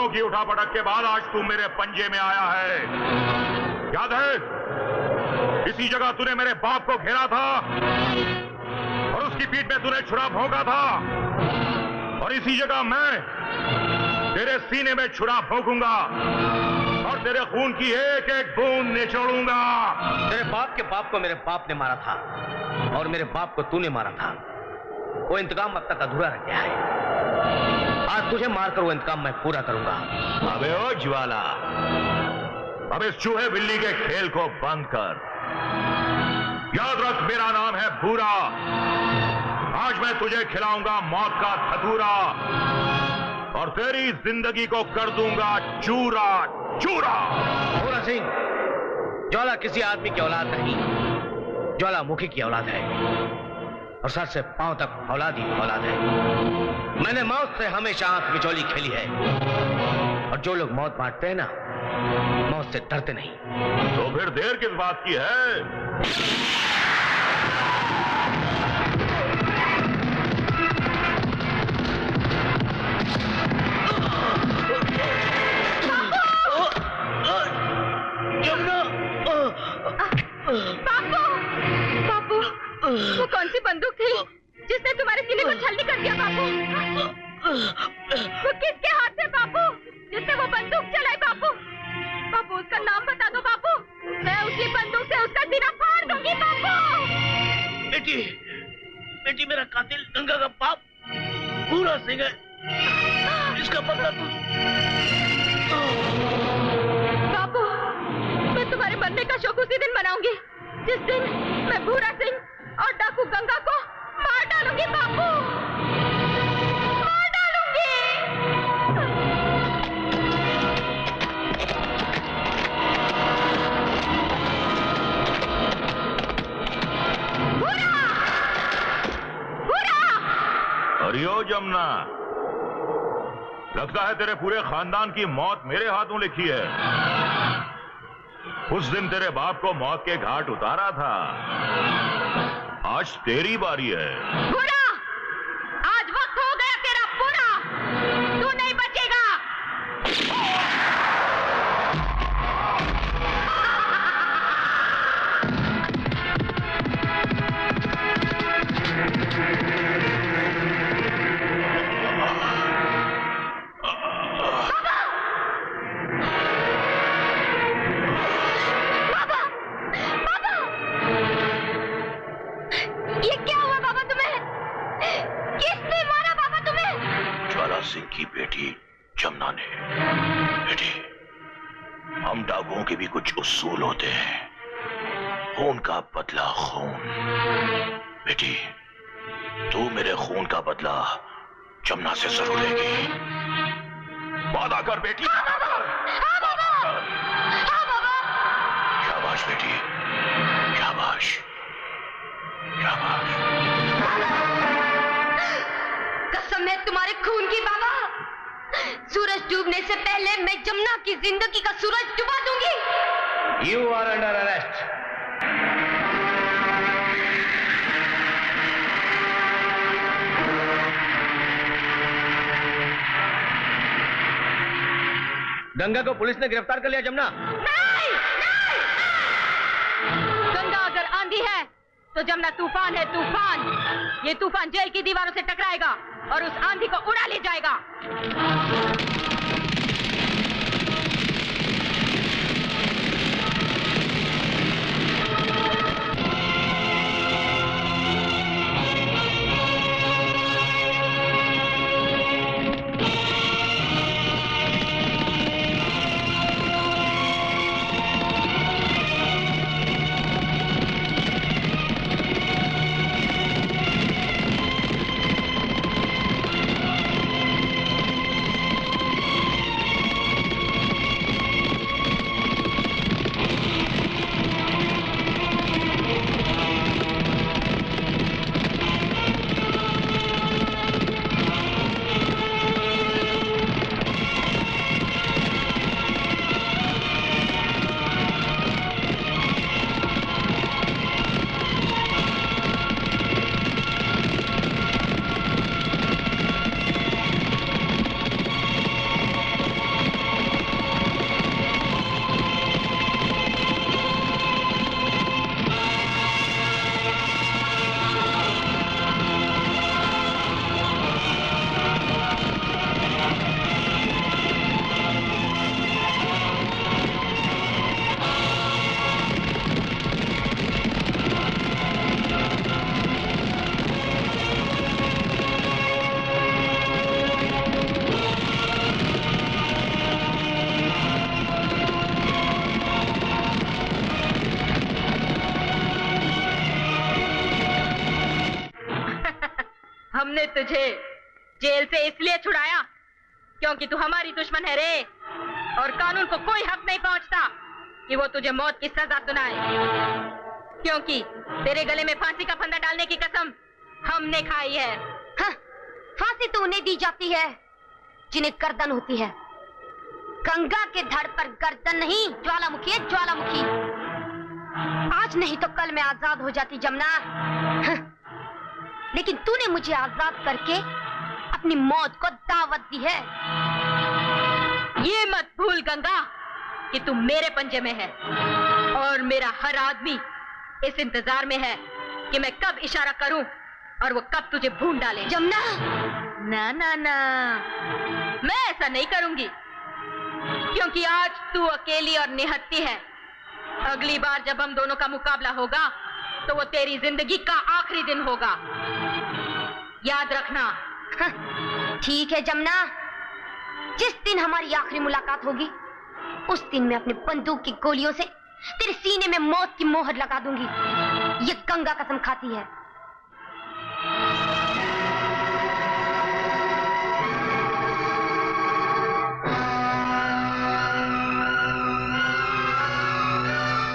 सालों की उठापटक के बाद आज तू मेरे पंजे में आया है। याद है, इसी जगह तूने मेरे बाप को घेरा था और उसकी पीठ में तूने छुरा भोंका था, और इसी जगह मैं तेरे सीने में छुरा भोंकूंगा और तेरे खून की एक एक बूंद निचोड़ूंगा। तेरे बाप के बाप को मेरे बाप ने मारा था और मेरे बाप को तूने मारा था। वो इंतकाम अब तक अधूरा रह गया है। आज तुझे मारकर वो इंतकाम मैं पूरा करूंगा। अबे ओ ज्वाला, अब इस चूहे बिल्ली के खेल को बंद कर। याद रख, मेरा नाम है भूरा। आज मैं तुझे खिलाऊंगा मौत का धतूरा और तेरी जिंदगी को कर दूंगा चूरा चूरा। भूरा सिंह, ज्वाला किसी आदमी की औलाद नहीं, ज्वालामुखी की औलाद है और सर से पांव तक औलाद ही औलाद है। मैंने मौत से हमेशा आंख मिचौली खेली है और जो लोग मौत बांटते हैं ना, मौत से डरते नहीं। तो फिर देर किस बात की है? बापू, बापू, वो कौन सी बंदूक थी जिसने तुम्हारे सीने को छलनी कर दिया बापू? वो किसके हाथ से बापू, जिसने वो बंदूक चलाई बापू? बापू, उसका नाम बता दो बापू, मैं उसी बंदूक से उसका सीना फाड़ दूंगी बापू। बेटी, बेटी, मेरा कातिल गंगा का बाप भूरा सिंह है। इसका बदला तू। बापू, मैं तुम्हारे मरने का शौक उसी दिन मनाऊंगी जिस दिन मैं भूरा सिंह और डाकू गंगा को मार डालूंगी बापू, मार डालूंगी। भूरा, भूरा। हरिओ जमुना, लगता है तेरे पूरे खानदान की मौत मेरे हाथों लिखी है। उस दिन तेरे बाप को मौत के घाट उतारा था, आज तेरी बारी है। बुरा, आज वक्त हो गया तेरा पूरा, तू नहीं बचेगा। सिंह की बेटी जमुना ने। बेटी, हम डाकुओं के भी कुछ उसूल होते हैं, खून का बदला खून। बेटी, तू मेरे खून का बदला जमुना से जरूर लेगी। वादा कर बेटी, वादा कर। शाबाश बेटी, शाबाश, शाबाश। कसम है तुम्हारे खून की बाबा, सूरज डूबने से पहले मैं जमुना की जिंदगी का सूरज डुबा दूंगी। You are under arrest. Ganga को पुलिस ने गिरफ्तार कर लिया जमुना। नहीं, नहीं, नहीं। गंगा अगर आंधी है तो जमुना तूफान है, तूफान। ये तूफान जेल की दीवारों से टकराएगा और उस आंधी को उड़ा ले जाएगा। हमने तुझे जेल से इसलिए छुड़ाया क्योंकि तू हमारी दुश्मन है रे, और कानून को कोई हक नहीं पहुंचता कि वो तुझे मौत की सजा सुनाए, क्योंकि तेरे गले में फांसी का फंदा डालने की कसम हमने खाई है। हाँ, फांसी तो उन्हें दी जाती है जिन्हें गर्दन होती है। गंगा के धड़ पर गर्दन नहीं, ज्वालामुखी है ज्वालामुखी। आज नहीं तो कल मैं आजाद हो जाती जमुना। हाँ, लेकिन तूने मुझे आजाद करके अपनी मौत को दावत दी है। ये मत भूल गंगा कि तू मेरे पंजे में है, और मेरा हर आदमी इस इंतजार में है कि मैं कब इशारा करूं और वो कब तुझे भून डाले। जमुना, ना ना ना, मैं ऐसा नहीं करूंगी, क्योंकि आज तू अकेली और निहत्ती है। अगली बार जब हम दोनों का मुकाबला होगा तो वो तेरी जिंदगी का आखिरी दिन होगा, याद रखना। हाँ, ठीक है जमुना, जिस दिन हमारी आखिरी मुलाकात होगी उस दिन मैं अपनी बंदूक की गोलियों से तेरे सीने में मौत की मोहर लगा दूंगी। ये गंगा कसम खाती है।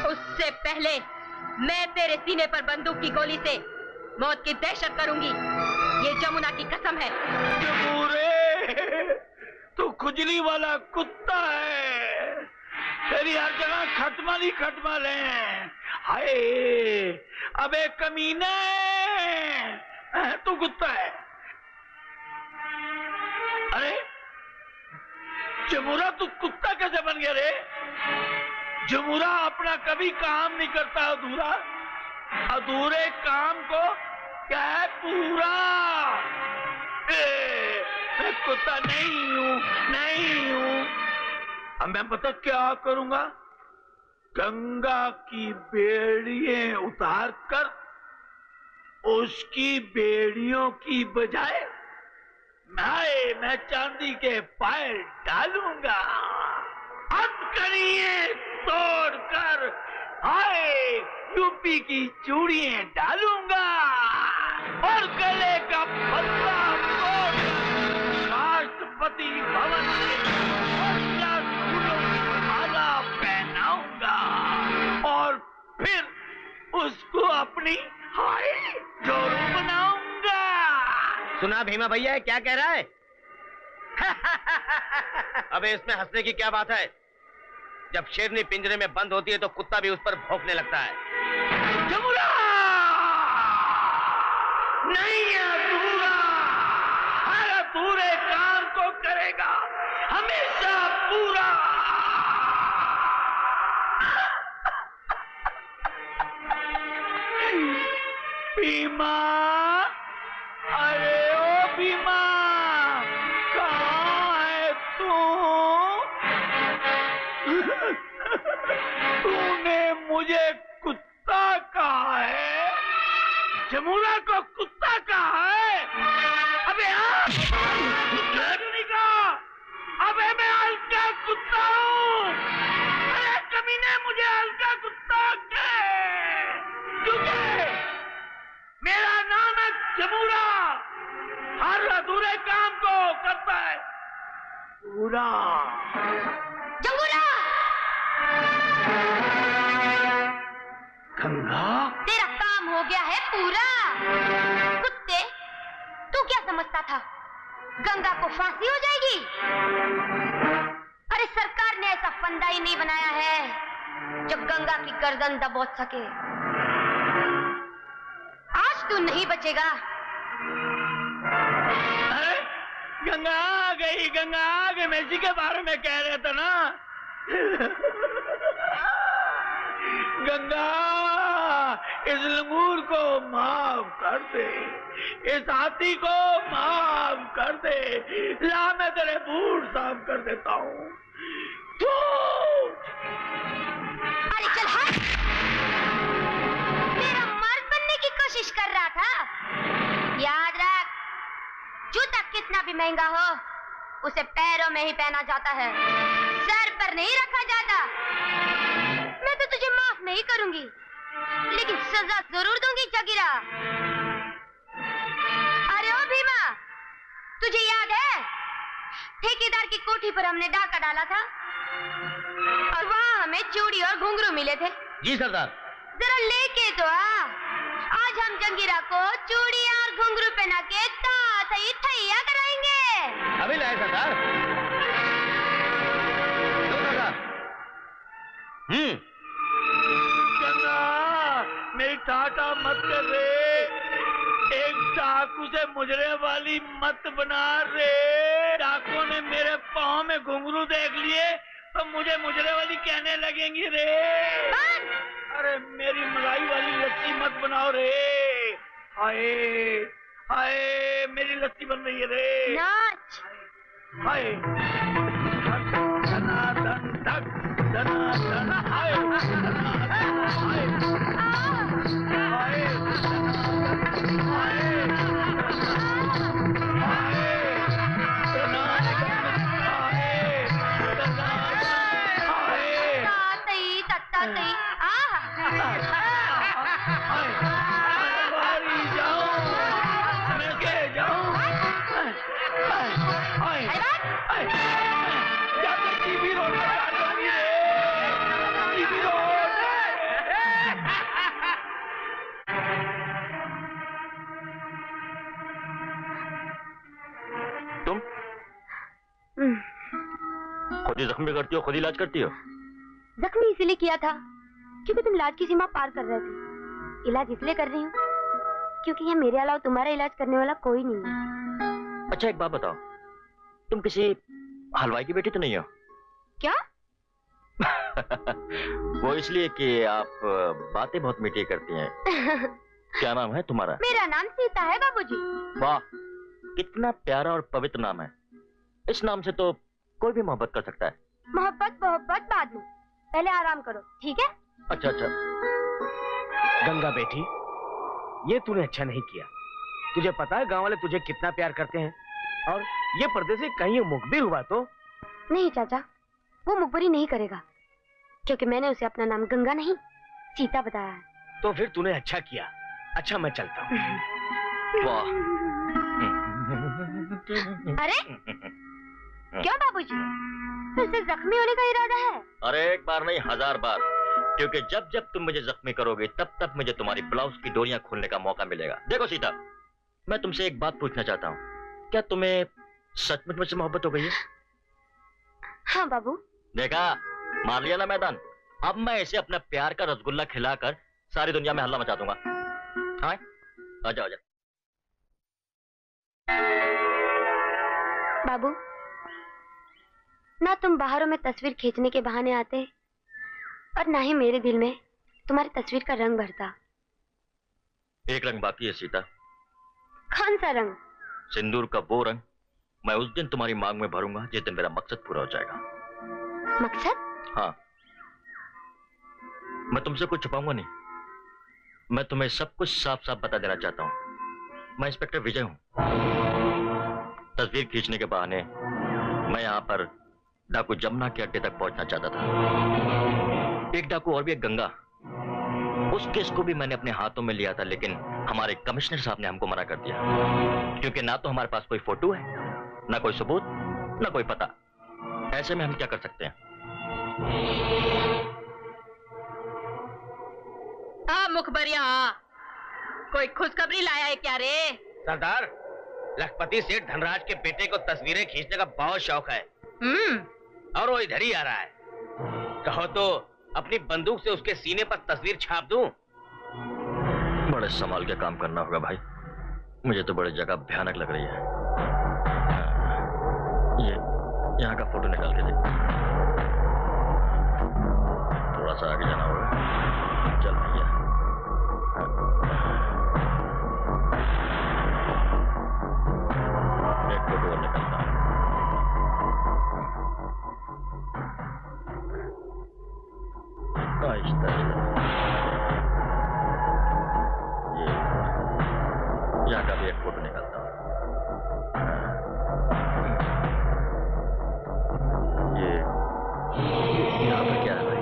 उससे पहले मैं तेरे सीने पर बंदूक की गोली से मौत की दहशत करूंगी, ये जमुना की कसम है। जमूरे, तू खुजली वाला कुत्ता है, तेरी हर जगह खटमल ही खटमल है। हाय, अबे कमीने, तू कुत्ता है। अरे जमूरा, तू कुत्ता कैसे बन गया रे? जमूरा अपना कभी काम नहीं करता अधूरा, अधूरे काम को क्या है पूरा। मैं कुत्ता नहीं हूं, नहीं हूं। अब मैं पता क्या करूंगा, गंगा की बेड़ियां उतार कर उसकी बेड़ियों की बजाय मैं चांदी के पायल डालूंगा। हथकड़ियां तोड़कर हाय यूपी की चूड़ियां डालूंगा, और गले का पत्ता तोड़कर राष्ट्रपति भवन माला पहनाऊंगा, और फिर उसको अपनी हाय जोरू बनाऊंगा। सुना भीमा भैया क्या कह रहा है? अबे इसमें हंसने की क्या बात है? जब शेरनी पिंजरे में बंद होती है तो कुत्ता भी उस पर भौंकने लगता है। जमुना नहीं है अधूरा, हर अधूरे काम को करेगा हमेशा पूरा। भीमा, अरे ओ भीमा, कहाँ है तू? तूने मुझे कुत्ता कहा है, जमुना को कुत्ता कहा है। अबे नहीं कहा, अबे मैं हल्का कुत्ता हूँ। अरे कमीने, मुझे हल्का कुत्ता क्योंकि मेरा नाम है जमुना, हर अधूरे काम को करता है पूरा। जमुना, गंगा, तेरा काम हो गया है पूरा। कुत्ते, तू क्या समझता था गंगा को फांसी हो जाएगी? अरे सरकार ने ऐसा फंदा ही नहीं बनाया है जो गंगा की गर्दन दबोच सके। आज तू नहीं बचेगा। अरे गंगा आ गई, गंगा आ गई। मैं इसी के बारे में कह रहा था ना। गंगा, इस लंगूर को माफ कर दे, इस हाथी को माफ कर दे। ला, मैं तेरे बूट साफ कर देता हूँ। अरे चल हट, मेरा मर्द बनने की कोशिश कर रहा था। याद रख, जूता कितना भी महंगा हो उसे पैरों में ही पहना जाता है, सर पर नहीं रखा जाता। मैं तो तुझे माफ नहीं करूंगी, लेकिन सजा जरूर दूंगी जगीरा। अरे ओ भीमा, तुझे याद है ठेकेदार की कोठी पर हमने डाका डाला था और वहाँ हमें चूड़ी और घुंघरू मिले थे। जी सरदार। जरा लेके तो आ। आज हम जंगीरा को चूड़ियां और घुंघरू पहना के सही थैया कराएंगे। अभी लाए सरदार। गंगा मेरी टाटा मत कर रे, एक डाकू से मुजरे वाली मत बना रे। डाकुओं ने मेरे पाँव में घुंघरू देख लिए तो मुझे मुजरे वाली कहने लगेंगी रे। अरे मेरी मलाई वाली लस्सी मत बनाओ रे। हाय हाय मेरी लस्सी बन रही है रे। नाच। हाय धनाधन धक धनाधन हाय हाय हाय खुद ही जख्मी करती हो, खुद ही इलाज करती हो। जख्मी इसलिए किया था क्योंकि तुम इलाज की सीमा पार कर रहे थे। इलाज इसलिए कर रही हूँ क्योंकि यहाँ मेरे अलावा तुम्हारा इलाज करने वाला कोई नहीं है। अच्छा एक बात बताओ, तुम किसी हलवाई की बेटी तो नहीं हो? क्या? वो इसलिए कि आप बातें बहुत मीठी करती हैं। क्या नाम है तुम्हारा? मेरा नाम सीता है बाबूजी। वाह, कितना प्यारा और पवित्र नाम है। इस नाम से तो कोई भी मोहब्बत कर सकता है। मोहब्बत बाद में, पहले आराम करो, ठीक है? अच्छा अच्छा। गंगा बेटी, ये तूने अच्छा नहीं किया। तुझे पता है गांव वाले तुझे कितना प्यार करते हैं, और ये परदेसी कहीं मुखबिर हुआ तो? नहीं चाचा, वो मुखबिरी नहीं करेगा क्योंकि मैंने उसे अपना नाम गंगा नहीं सीता बताया है। तो फिर तूने अच्छा किया। अच्छा मैं चलता हूँ। वाह। अरे क्या बाबूजी, फिर से जख्मी होने का इरादा है? अरे एक बार नहीं 1000 बार, क्योंकि जब जब तुम मुझे जख्मी करोगे तब तब मुझे तुम्हारी ब्लाउज की डोरियां खोलने का मौका मिलेगा। देखो सीता, मैं तुमसे एक बात पूछना चाहता हूँ, क्या तुम्हें सचमुच मुझसे मोहब्बत हो गई है? हाँ बाबू। देखा, मार लिया ना मैदान। अब मैं इसे अपना प्यार का रसगुल्ला खिलाकर सारी दुनिया में हल्ला मचा दूंगा। हाँ, आजा आजा। बाबू, ना तुम बाहरों में तस्वीर खींचने के बहाने आते और ना ही मेरे दिल में तुम्हारी तस्वीर का रंग भरता। एक रंग बाकी है सीता। कौन सा रंग? सिंदूर का वो रंग मैं उस दिन तुम्हारी मांग में भरूंगा जिस दिन मेरा मकसद पूरा हो जाएगा। मकसद? हाँ, मैं तुमसे कुछ छुपाऊंगा नहीं। मैं तुम्हें सब कुछ साफ साफ बता देना चाहता हूँ। मैं इंस्पेक्टर विजय हूँ। तस्वीर खींचने के बहाने मैं यहाँ पर डाकू जमुना के अड्डे तक पहुंचना चाहता था। एक डाकू और भी एक गंगा, उस केस को भी मैंने अपने हाथों में लिया था, लेकिन हमारे कमिश्नर साहब ने हमको मना कर दिया, क्योंकि ना तो हमारे पास कोई फोटो है, ना कोई सबूत, ना कोई पता। ऐसे में हम क्या कर सकते हैं? मुखबरिया, कोई खुशखबरी लाया है क्या रे? सरदार, लखपति सेठ धनराज के बेटे को तस्वीरें खींचने का बहुत शौक है। और वो इधर ही आ रहा है। कहो तो अपनी बंदूक से उसके सीने पर तस्वीर छाप दूं? बड़े संभाल के काम करना होगा भाई, मुझे तो बड़ी जगह भयानक लग रही है। ये यहाँ का फोटो निकाल के दे। थोड़ा सा आगे जाना होगा। चल भैया। एक फोटो और निकालता हूँ। आहिस्ता आहिस्ता। यहाँ का भी एक फोटो निकालता हूँ। ये यहाँ पर क्या है भाई?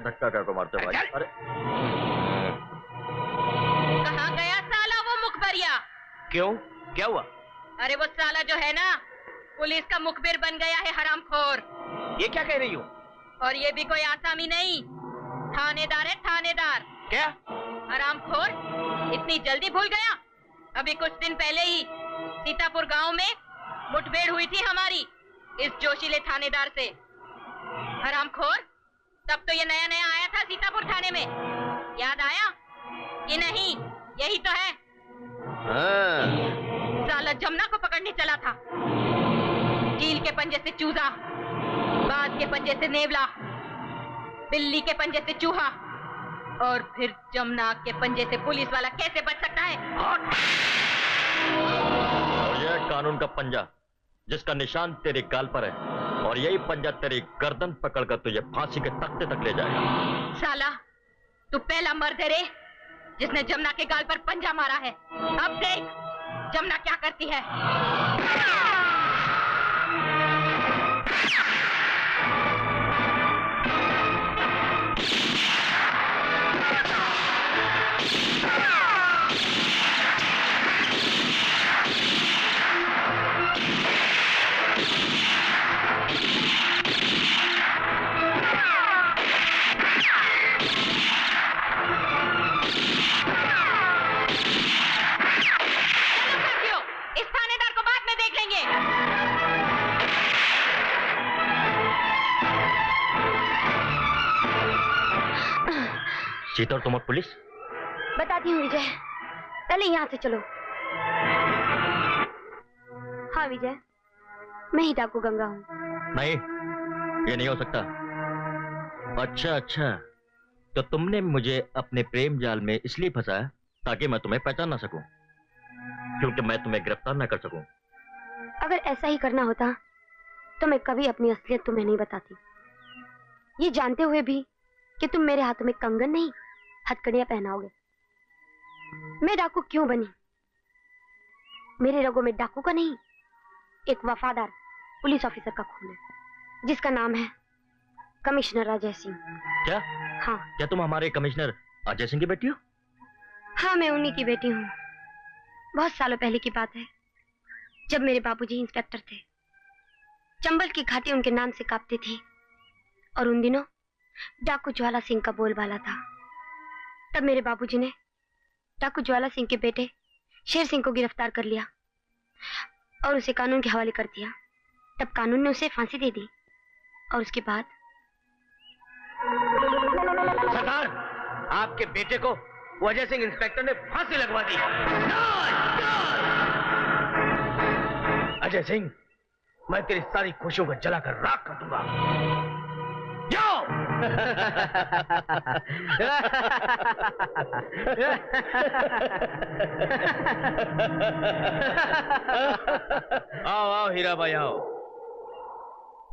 धक्का क्या को मारते भाई? अरे गरिया। क्यों, क्या हुआ? अरे वो साला जो है ना, पुलिस का मुखबिर बन गया है, हरामखोर। ये क्या कह रही हो? और ये भी कोई आसामी नहीं, थानेदार है, थानेदार। क्या? हरामखोर, इतनी जल्दी भूल गया? अभी कुछ दिन पहले ही सीतापुर गांव में मुठभेड़ हुई थी हमारी इस जोशीले थानेदार से। हरामखोर, तब तो ये नया नया आया था सीतापुर थाने में, याद आया कि नहीं? यही तो है। साला जमुना को पकड़ने चला था। चील के पंजे से चूजा, बाज के पंजे से नेवला, बिल्ली के पंजे से चूहा, और फिर जमुना के पंजे से पुलिस वाला कैसे बच सकता है? और यह कानून का पंजा जिसका निशान तेरे गाल पर है, और यही पंजा तेरी गर्दन पकड़कर तुझे फांसी के तख्ते तक ले जाएगा। साला, तू पहला मर्द है रे जिसने जमुना के गाल पर पंजा मारा है। अब देख जमुना क्या करती है। इस थानेदार को बाद में देख लेंगे। सीता और तुम और पुलिस? बताती हूँ विजय, पहले यहाँ से चलो। हाँ विजय, मैं ही डाकू गंगा हूँ। नहीं, ये नहीं हो सकता। अच्छा, तो तुमने मुझे अपने प्रेम जाल में इसलिए फंसाया ताकि मैं तुम्हें पहचान ना सकूं, क्योंकि मैं तुम्हें गिरफ्तार ना कर सकूं। अगर ऐसा ही करना होता तो मैं कभी अपनी असलियत तुम्हें नहीं बताती, ये जानते हुए भी कि तुम मेरे हाथों में कंगन नहीं हथकड़ियां पहनाओगे। मैं डाकू क्यों बनी? मेरे रगों में डाकू का नहीं, एक वफादार पुलिस ऑफिसर का खून है, जिसका नाम है कमिश्नर अजय सिंह। क्या? हाँ। क्या तुम हमारे कमिश्नर अजय सिंह की बेटी हो? हाँ, मैं उन्हीं की बेटी हूँ। बहुत सालों पहले की बात है, जब मेरे बाबूजी इंस्पेक्टर थे। चंबल की घाटी उनके नाम से कांपती थी, और उन दिनों डाकू ज्वाला सिंह का बोलबाला था। तब मेरे बाबूजी ने डाकू ज्वाला सिंह के बेटे शेर सिंह को गिरफ्तार कर लिया और उसे कानून के हवाले कर दिया। तब कानून ने उसे फांसी दे दी, और उसके बाद सरदार, आपके बेटे को वो अजय सिंह इंस्पेक्टर ने फांसी लगवा दी। अजय सिंह, मैं तेरी सारी खुशियों को जलाकर राख कर दूंगा। जाओ। आओ आओ हीरा भाई, आओ।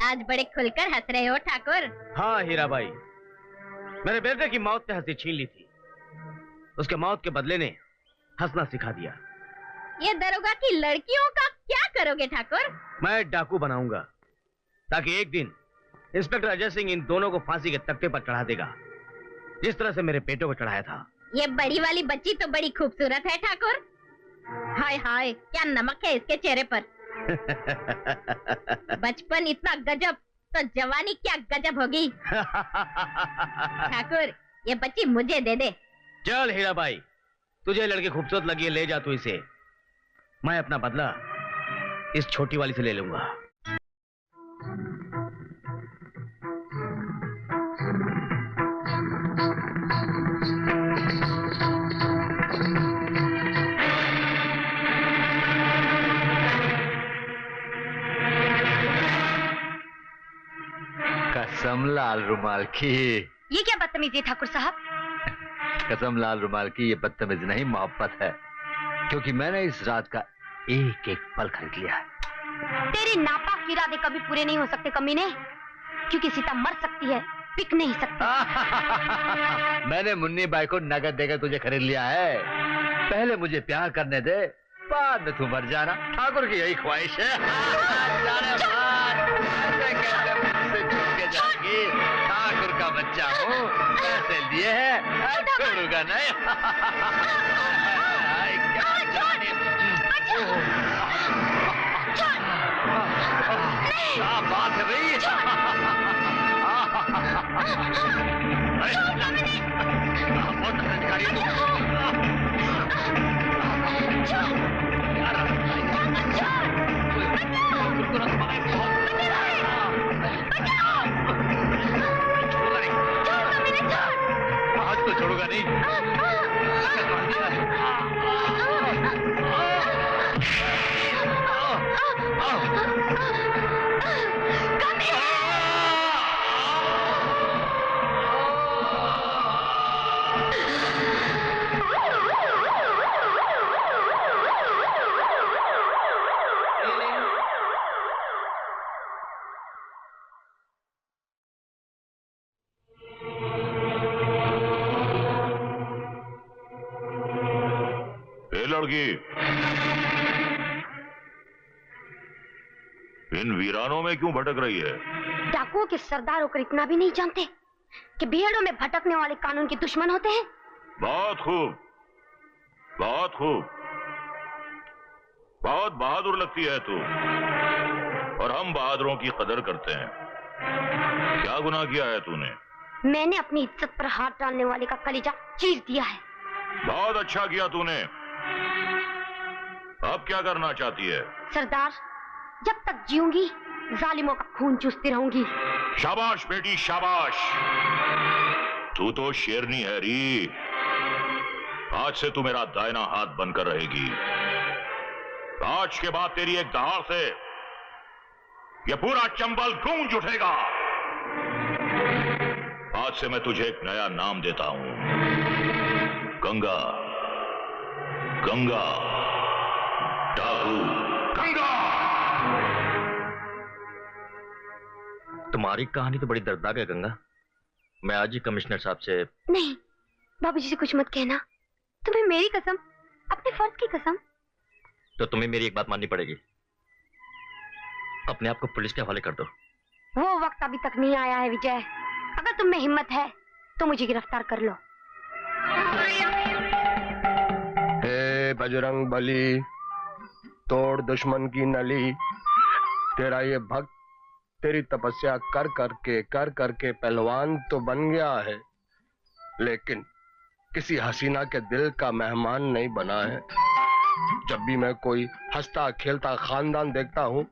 आज बड़े खुलकर हंस रहे हो ठाकुर। हाँ हीरा भाई, मेरे बेटे की मौत ने हंसी छीन ली थी, उसके मौत के बदले ने हंसना सिखा दिया। ये दरोगा की लड़कियों का क्या करोगे ठाकुर? मैं डाकू बनाऊंगा ताकि एक दिन इंस्पेक्टर अजय सिंह इन दोनों को फांसी के तख्ते पर चढ़ा देगा, जिस तरह से मेरे बेटों को चढ़ाया था। ये बड़ी वाली बच्ची तो बड़ी खूबसूरत है ठाकुर। हाय हाय, क्या नमक है इसके चेहरे पर। बचपन इतना गजब, तो जवानी क्या गजब होगी। ठाकुर, ये बच्ची मुझे दे दे। चल हीरा भाई, तुझे लड़की खूबसूरत लगी है, ले जा तू इसे। मैं अपना बदला इस छोटी वाली से ले लूंगा। कसम लाल रुमाल की। ये क्या बदतमीजी है ठाकुर साहब? कसम लाल रुमाल की, ये बदतमीजी नहीं मोहब्बत है, क्योंकि मैंने इस रात का एक एक पल खरीद लिया है। तेरे नापाक इरादे कभी पूरे नहीं हो सकते कमीने, क्योंकि सीता मर सकती है, पिक नहीं सकती। मैंने मुन्नी बाई को नगद देकर तुझे खरीद लिया है। पहले मुझे प्यार करने दे, बाद में तू मर जाना। ठाकुर की यही ख्वाहिश है। ठाकुर का बच्चा हूँ, पैसे लिए हैं, छोड़ूंगा नहीं। क्या क्या बात है भाई? बहुत अधिकारी है आज तो छोड़ूंगा नहीं। लड़की, इन वीरानों में क्यों भटक रही है? डाकुओं के सरदार होकर इतना भी नहीं जानते कि भीड़ों में भटकने वाले कानून के दुश्मन होते हैं। बहुत खूब, बहुत खूब, बहुत बहादुर लगती है तू, और हम बहादुरों की कदर करते हैं। क्या गुनाह किया है तूने? मैंने अपनी इज्जत पर हाथ डालने वाले का कलेजा चीर दिया है। बहुत अच्छा किया तूने। अब क्या करना चाहती है? सरदार, जब तक जीऊंगी जालिमों का खून चूसती रहूंगी। शाबाश बेटी, शाबाश। तू तो शेरनी है री। आज से तू मेरा दाहिना हाथ बनकर रहेगी। आज के बाद तेरी एक दहाड़ से यह पूरा चंबल गूंज उठेगा। आज से मैं तुझे एक नया नाम देता हूं, गंगा। गंगा, डाकू गंगा। तुम्हारी कहानी तो बड़ी दर्दनाक है गंगा। मैं आज ही कमिश्नर साहब से। नहीं, बाबूजी से कुछ मत कहना। तुम्हें मेरी कसम, अपने फर्ज की कसम। तो तुम्हें मेरी एक बात माननी पड़ेगी। अपने आप को पुलिस के हवाले कर दो। वो वक्त अभी तक नहीं आया है विजय। अगर तुम में हिम्मत है तो मुझे गिरफ्तार कर लो। हे बजरंग बली, तोड़ दुश्मन की नली। तेरा ये भक्त तेरी तपस्या कर करके पहलवान तो बन गया है, लेकिन किसी हसीना के दिल का मेहमान नहीं बना है। जब भी मैं कोई हंसता खेलता खानदान देखता हूँ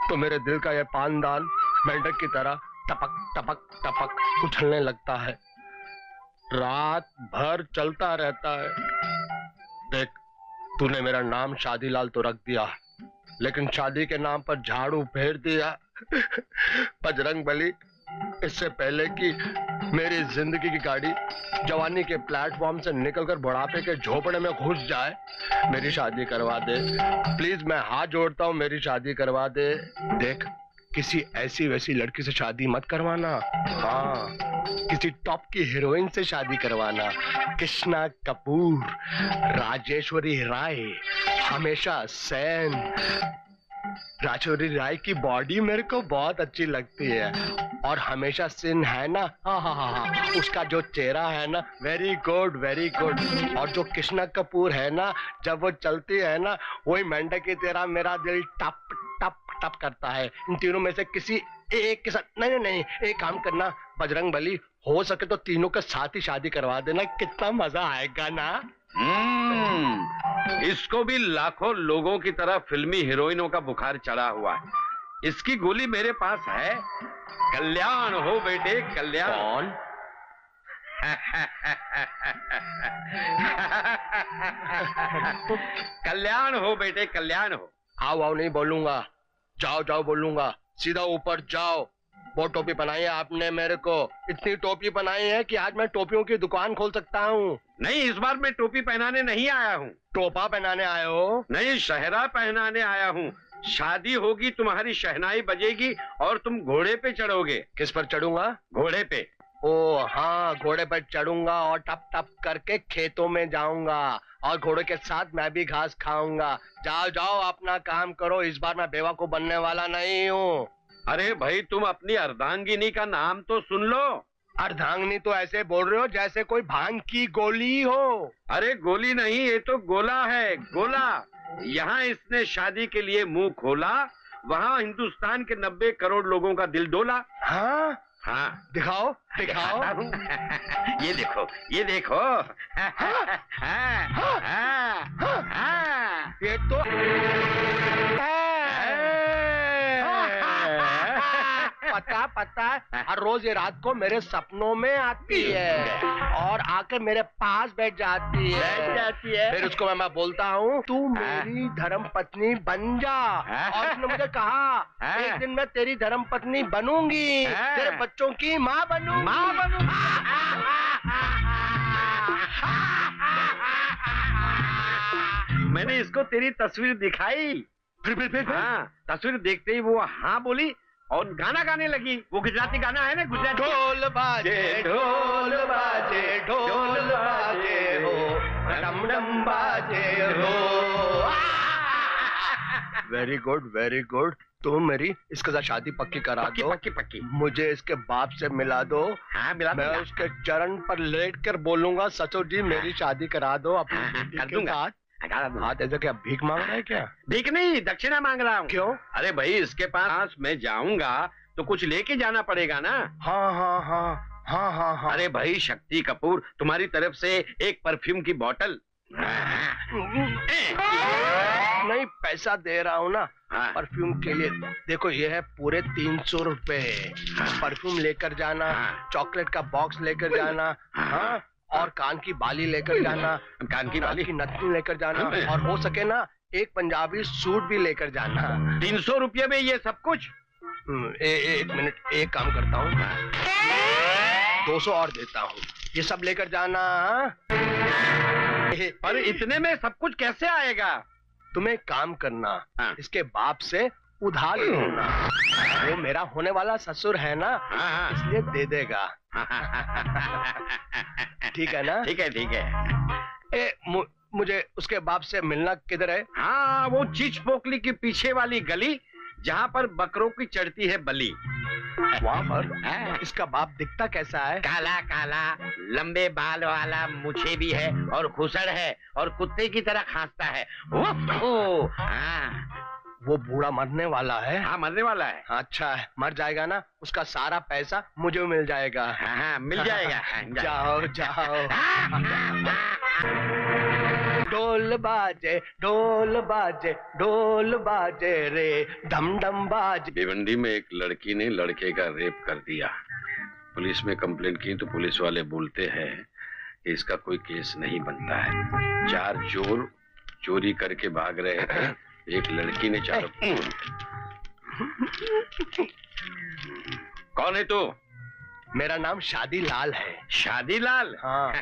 तो मेरे दिल का यह पानदान मेंढक की तरह टपक टपक टपक उछलने लगता है। रात भर चलता रहता है। देख, तूने मेरा नाम शादीलाल तो रख दिया, लेकिन शादी के नाम पर झाड़ू फेर दिया। बजरंग बली, इससे पहले कि मेरी जिंदगी की गाड़ी जवानी के प्लेटफॉर्म से निकलकर बुढ़ापे के झोपड़े में घुस जाए, मेरी शादी करवा दे। प्लीज, मैं हाथ जोड़ता हूँ, मेरी शादी करवा दे। देख, किसी ऐसी वैसी लड़की से शादी मत करवाना। हाँ, किसी टॉप की हीरोइन से शादी करवाना। कृष्णा कपूर, राजेश्वरी राय, हमेशा सेन। राजेश्वरी राय की बॉडी मेरे को बहुत अच्छी लगती है, और हमेशा सिन है ना, हाँ, उसका जो चेहरा है ना, वेरी गुड वेरी गुड। और जो कृष्णा कपूर है ना, जब वो चलती है ना, वही मेंढक की तरह मेरा दिल टप टप टप करता है। इन तीनों में से किसी एक के साथ। नहीं, एक काम करना बजरंग बली, हो सके तो तीनों के साथ ही शादी करवा देना। कितना मजा आएगा ना। इसको भी लाखों लोगों की तरह फिल्मी हीरोइनों का बुखार चढ़ा हुआ है। इसकी गोली मेरे पास है। कल्याण हो बेटे, कल्याण। कौन? कल्याण हो बेटे, कल्याण हो। आओ नहीं बोलूंगा, जाओ बोलूंगा। सीधा ऊपर जाओ। वो टोपी बनाई है आपने मेरे को, इतनी टोपी बनाई है कि आज मैं टोपियों की दुकान खोल सकता हूँ। नहीं, इस बार मैं टोपी पहनाने नहीं आया हूँ। टोपा पहनाने आए हो? नहीं, शहरा पहनाने आया हूँ। शादी होगी, तुम्हारी शहनाई बजेगी और तुम घोड़े पे चढ़ोगे। किस पर चढ़ूंगा? घोड़े पे। ओ हाँ, घोड़े पर चढ़ूंगा और टप टप करके खेतों में जाऊंगा, और घोड़े के साथ मैं भी घास खाऊंगा। जाओ अपना काम करो। इस बार मैं बेवकूफ बनने वाला नहीं हूँ। अरे भाई, तुम अपनी अर्धांगिनी का नाम तो सुन लो। अर्धांगिनी तो ऐसे बोल रहे हो जैसे कोई भांग की गोली हो। अरे गोली नहीं, ये तो गोला है, गोला। यहाँ इसने शादी के लिए मुंह खोला, वहाँ हिंदुस्तान के 90 करोड़ लोगों का दिल डोला। हाँ हाँ, दिखाओ दिखाओ। ये देखो, ये देखो। ये तो पता पता हर रोज ये रात को मेरे सपनों में आती है और आकर मेरे पास बैठ जाती है। फिर उसको मैं बोलता हूँ तू मेरी धर्म पत्नी बन जा, और उसने मुझे कहा एक दिन मैं तेरी धर्म पत्नी बनूंगी, तेरे बच्चों की माँ बनूंगी। मैंने इसको तेरी तस्वीर दिखाई, फिर हाँ, तस्वीर देखते ही वो हाँ बोली और गाना गाने लगी। वो गुजराती गाना है ना, गुजराती। ढोल बाजे ढोल बाजे ढोल बाजे हो, डम डम बाजे हो। Very good very good. तुम मेरी इसके साथ शादी पक्की करा दो। पक्की पक्की। मुझे इसके बाप से मिला दो। हाँ, मिला मैं उसके चरण पर लेट कर बोलूंगा ससुर जी मेरी शादी करा दो अपनी बेटी के साथ। हाथ ऐसे क्या भीख मांग रहा है क्या? भीख नहीं, दक्षिणा मांग रहा हूँ। क्यों? अरे भाई इसके पास मैं जाऊंगा तो कुछ लेके जाना पड़ेगा ना। हाँ हाँ हाँ हाँ हाँ हाँ। अरे भाई शक्ति कपूर, तुम्हारी तरफ से एक परफ्यूम की बोतल। नहीं, पैसा दे रहा हूँ ना हाँ। परफ्यूम के लिए। देखो ये है पूरे 300 रुपए। परफ्यूम लेकर जाना, चॉकलेट का बॉक्स लेकर जाना, हाँ, और कान की बाली लेकर जाना, कान की बाली की नथनी लेकर जाना, और हो सके ना एक पंजाबी सूट भी लेकर जाना। 300 रुपये में ये सब कुछ? एक मिनट, एक काम करता हूँ, 200 और देता हूँ, ये सब लेकर जाना। पर इतने में सब कुछ कैसे आएगा? तुम्हें एक काम करना, इसके बाप से उधार लेना। वो मेरा होने वाला ससुर है ना, इसलिए दे देगा। ठीक है ना? ठीक है ठीक है। मुझे उसके बाप से मिलना किधर है? हाँ, वो चीच पोकली की पीछे वाली गली जहाँ पर बकरों की चढ़ती है बलि, वहाँ पर। इसका बाप दिखता कैसा है? काला काला, लंबे बाल वाला, मूछें भी है और खुसड़ है और कुत्ते की तरह खांसता है। ओ, हाँ। वो बूढ़ा मरने वाला है? हाँ, मरने वाला है। अच्छा है, मर जाएगा ना, उसका सारा पैसा मुझे मिल जाएगा। हाँ, मिल जाएगा। जाओ जाओ। ढोल बाजे ढोल बाजे ढोल बाजे रे, डम डम बाजे। भिवंडी में एक लड़की ने लड़के का रेप कर दिया। पुलिस में कंप्लेंट की तो पुलिस वाले बोलते हैं इसका कोई केस नहीं बनता है। 4 चोर चोरी करके भाग रहे थे, एक लड़की ने चारों। कौन है तू? मेरा नाम शादी लाल है। शादी लाल? हाँ।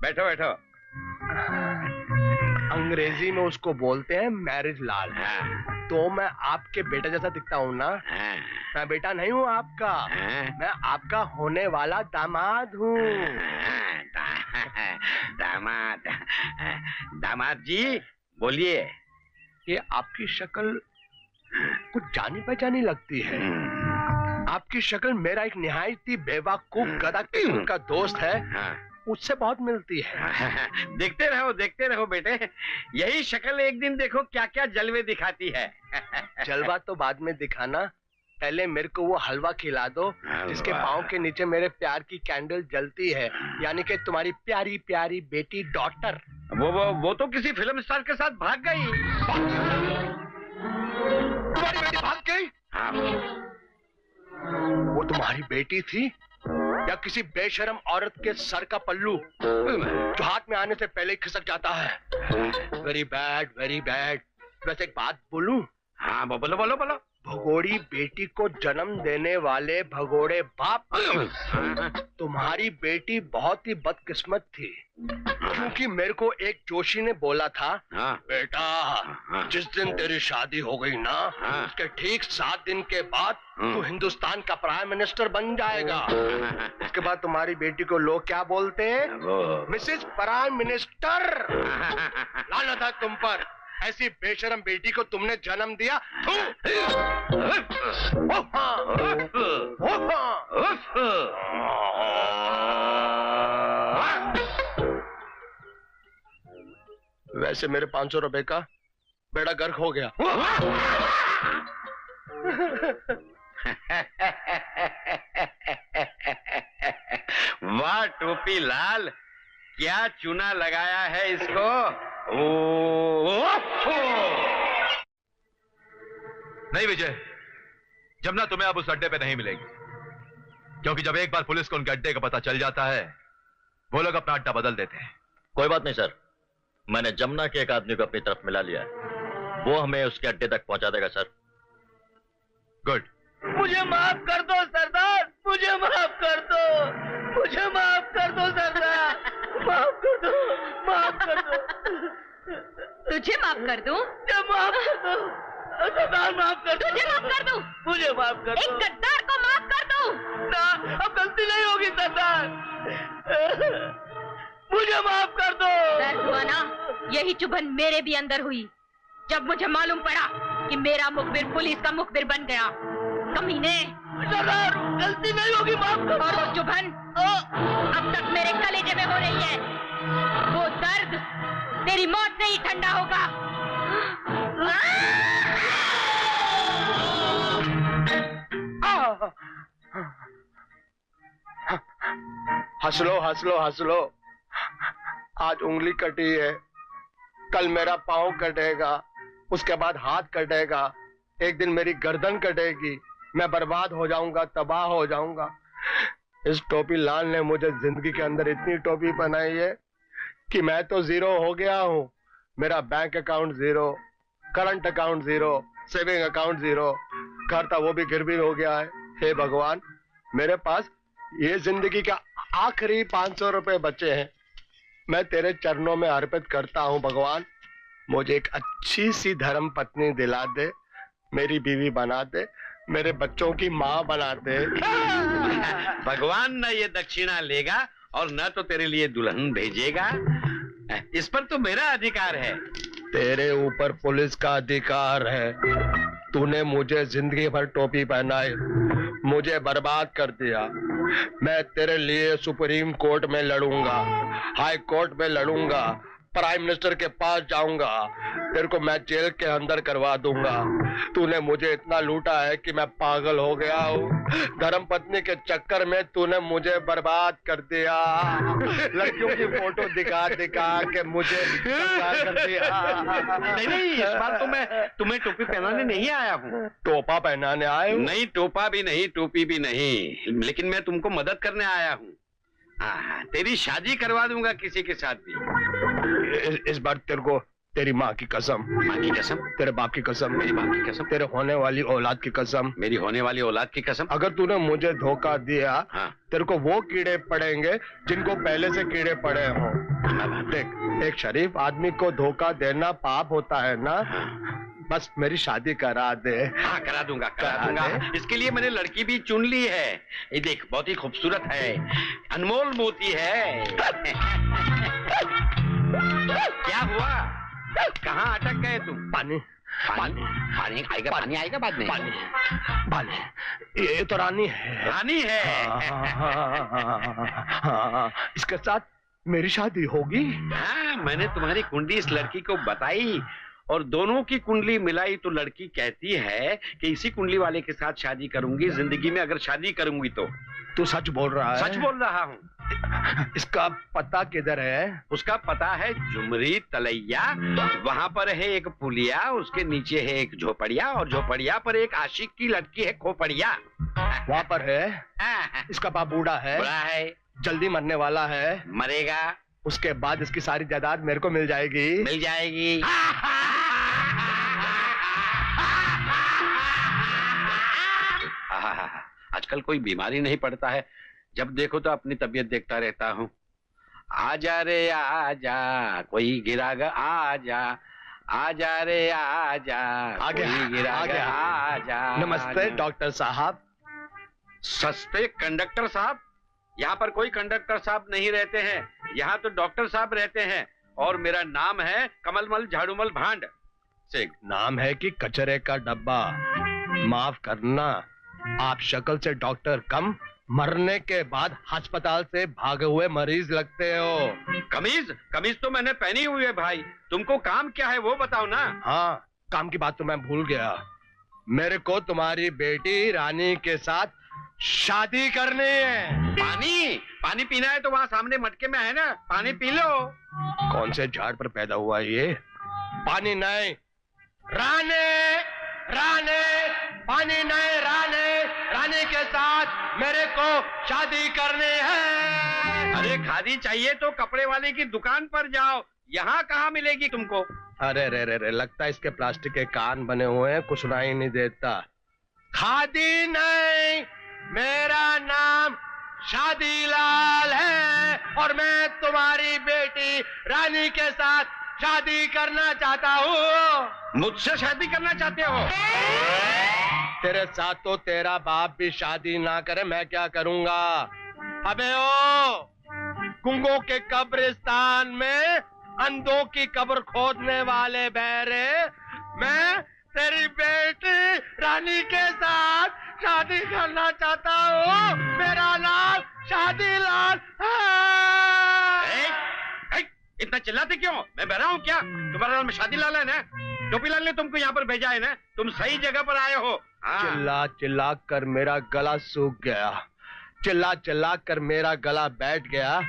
बैठो बैठो। अंग्रेजी में उसको बोलते हैं मैरिज लाल। हाँ। तो मैं आपके बेटा जैसा दिखता हूँ ना? हाँ। मैं बेटा नहीं हूँ आपका। हाँ। मैं आपका होने वाला दामाद हूँ। दामाद? दामाद जी बोलिए। ये आपकी शक्ल कुछ जानी पहचानी लगती है। आपकी शक्ल मेरा एक निहायती बेवकूफ गधा किस्म का दोस्त है, उससे बहुत मिलती है। देखते रहो बेटे, यही शक्ल एक दिन देखो क्या क्या जलवे दिखाती है। जलवा तो बाद में दिखाना, पहले मेरे को वो हलवा खिला दो जिसके पाँव के नीचे मेरे प्यार की कैंडल जलती है, यानी कि तुम्हारी प्यारी प्यारी बेटी डॉटर। वो तो किसी फिल्म स्टार के साथ भाग गई। तुम्हारी बेटी भाग गई? हाँ। वो तुम्हारी बेटी थी या किसी बेशरम औरत के सर का पल्लू जो हाथ में आने से पहले ही खिसक जाता है? Very bad very bad. वैसे एक बात बोलूं? हाँ, बोलो बोलो बोलो। भगोड़ी बेटी को जन्म देने वाले भगोड़े बाप, तुम्हारी बेटी बहुत ही बदकिस्मत थी, क्योंकि मेरे को एक जोशी ने बोला था, बेटा जिस दिन तेरी शादी हो गई ना, उसके ठीक 7 दिन के बाद तू हिंदुस्तान का प्राइम मिनिस्टर बन जाएगा। उसके बाद तुम्हारी बेटी को लोग क्या बोलते हैं? Mrs prime minister. लानत है तुम पर, ऐसी बेशरम बेटी को तुमने जन्म दिया। पैसे मेरे 500 रुपए का बेड़ा गर्क हो गया। वाह टोपी लाल, क्या चूना लगाया है इसको। नहीं विजय, जमुना तुम्हें अब उस अड्डे पे नहीं मिलेगी, क्योंकि जब एक बार पुलिस को उनके अड्डे का पता चल जाता है वो लोग अपना अड्डा बदल देते हैं। कोई बात नहीं सर, मैंने जमुना के एक आदमी को अपनी तरफ मिला लिया है, वो हमें उसके अड्डे तक पहुंचा देगा सर। गुड। मुझे माफ कर दो सरदार, मुझे माफ कर दो, मुझे माफ कर दो सरदार, माफ कर दो, माफ कर दो। तुझे माफ कर दूं? माफ कर दो सरदार, माफ कर दो। तुझे माफ कर दूं? मुझे माफ कर दो। एक गद्दार को माफ कर दूं? ना, अब गलती नहीं होगी सरदार, मुझे माफ कर दो। दर्द हुआ ना, यही चुभन मेरे भी अंदर हुई जब मुझे मालूम पड़ा कि मेरा मुखबिर पुलिस का मुखबिर बन गया। कमीने, सरदार गलती नहीं होगी, माफ कर दो। और वो चुभन अब तक मेरे कलेजे में हो रही है। वो दर्द तेरी मौत से ही ठंडा होगा। हंस लो हंस लो हंस लो। आज उंगली कटी है, कल मेरा पाँव कटेगा, उसके बाद हाथ कटेगा, एक दिन मेरी गर्दन कटेगी, मैं बर्बाद हो जाऊंगा, तबाह हो जाऊंगा। इस टोपी लाल ने मुझे जिंदगी के अंदर इतनी टोपी पहनाई है कि मैं तो जीरो हो गया हूँ। मेरा bank account zero, current account zero, saving account zero, घर था वो भी गिरवी हो गया है। हे भगवान, मेरे पास ये जिंदगी का आखिरी 500 रुपए बचे हैं। मैं तेरे चरणों में अर्पित करता हूँ भगवान, मुझे एक अच्छी सी धर्म पत्नी दिला दे, मेरी बीवी बना दे, मेरे बच्चों की माँ बना दे। भगवान न ये दक्षिणा लेगा और न तो तेरे लिए दुल्हन भेजेगा, इस पर तो मेरा अधिकार है। तेरे ऊपर पुलिस का अधिकार है। तूने मुझे जिंदगी भर टोपी पहनाई, मुझे बर्बाद कर दिया। मैं तेरे लिए सुप्रीम कोर्ट में लड़ूंगा, हाई कोर्ट में लड़ूंगा, प्राइम मिनिस्टर के पास जाऊंगा, तेरे को मैं जेल के अंदर करवा दूंगा। तूने मुझे इतना लूटा है कि मैं पागल हो गया हूँ। धर्म पत्नी के चक्कर में तूने मुझे बर्बाद कर दिया। लड़कियों की फोटो दिखा दिखा के मुझे बर्बाद कर दिया। नहीं, इस बार तो मैं तुम्हें टोपी पहनाने नहीं आया हूँ। टोपा पहनाने आए हो? नहीं, टोपा भी नहीं, टोपी भी नहीं, लेकिन मैं तुमको मदद करने आया हूँ। तेरी शादी करवा दूंगा किसी के साथ भी। इस बार तेरे को तेरी माँ की कसम, माँ की कसम, तेरे बाप की कसम, मेरी बाप की कसम, तेरे होने वाली औलाद की कसम, मेरी होने वाली औलाद की कसम, अगर तूने मुझे धोखा दिया, हाँ, तेरे को वो कीड़े पड़ेंगे जिनको पहले से कीड़े पड़े हों। देख, एक शरीफ आदमी को धोखा देना पाप होता है ना। बस मेरी शादी करा दे। हाँ, करा दूंगा, करा दूंगा। इसके लिए मैंने लड़की भी चुन ली है। ये देख, बहुत ही खूबसूरत है, अनमोल मोती है। क्या हुआ, कहाँ अटक गए तुम? पानी पानी पानी आएगा, पानी आएगा बाद में। पानी पानी, ये तो रानी है। रानी है। इसके साथ मेरी शादी होगी। हाँ, मैंने तुम्हारी कुंडली इस लड़की को बताई और दोनों की कुंडली मिलाई तो लड़की कहती है कि इसी कुंडली वाले के साथ शादी करूंगी, जिंदगी में अगर शादी करूंगी तो। तू सच बोल रहा है? सच बोल रहा हूँ। इसका पता किधर है? उसका पता है झुमरी तलैया, वहाँ पर है एक पुलिया, उसके नीचे है एक झोपड़िया और झोपड़िया पर एक आशिक की लड़की है खोपड़िया। वहाँ पर है। इसका बाप बूढ़ा है, बूढ़ा है, जल्दी मरने वाला है, मरेगा, उसके बाद इसकी सारी जायदाद मेरे को मिल जाएगी। मिल जाएगी। आजकल कोई बीमारी नहीं पड़ता है, जब देखो तो अपनी तबीयत देखता रहता हूँ। आजा रे आजा, कोई गिरागा आजा, आजा रे आजा, कोई गिरागा आजा। नमस्ते डॉक्टर साहब। सस्ते कंडक्टर साहब? यहाँ पर कोई कंडक्टर साहब नहीं रहते हैं, यहाँ तो डॉक्टर साहब रहते हैं। और मेरा नाम है कमलमल झाड़ूमल भांड। नाम है कि कचरे का डब्बा? माफ करना, आप शक्ल से डॉक्टर कम, मरने के बाद अस्पताल से भागे हुए मरीज लगते हो। कमीज तो मैंने पहनी हुई है भाई। तुमको काम क्या है वो बताओ ना। हाँ, काम की बात तो मैं भूल गया। मेरे को तुम्हारी बेटी रानी के साथ शादी करनी है। पानी पीना है तो वहाँ सामने मटके में है ना, पानी पी लो। कौन से झाड़ पर पैदा हुआ ये? पानी नहीं, रानी, रानी, पानी नहीं, रानी, रानी के साथ मेरे को शादी करनी है। अरे खादी चाहिए तो कपड़े वाले की दुकान पर जाओ, यहाँ कहाँ मिलेगी तुमको। अरे रे रे रे, लगता है इसके प्लास्टिक के कान बने हुए हैं, कुछ सुनाई नहीं देता। खादी नहीं, मेरा नाम शादीलाल है और मैं तुम्हारी बेटी रानी के साथ शादी करना चाहता हूँ। मुझसे शादी करना चाहते हो? तेरे साथ तो तेरा बाप भी शादी ना करे, मैं क्या करूंगा? अबे ओ, गुंगों के कब्रिस्तान में अंधों की कब्र खोदने वाले बहरे, मैं तेरी बेटी रानी के साथ शादी करना चाहता हूँ। मेरा नाम शादीलाल है। इतना चिल्लाते क्यों? मैं बहरा हूँ क्या? तुम्हारा नाम शादीलाल है ना? टोपीलाल ने तुमको यहाँ पर भेजा है ना? तुम सही जगह पर आए हो। चिल्ला चिल्ला कर मेरा गला सूख गया, चिल्ला चिल्ला कर मेरा गला बैठ गया,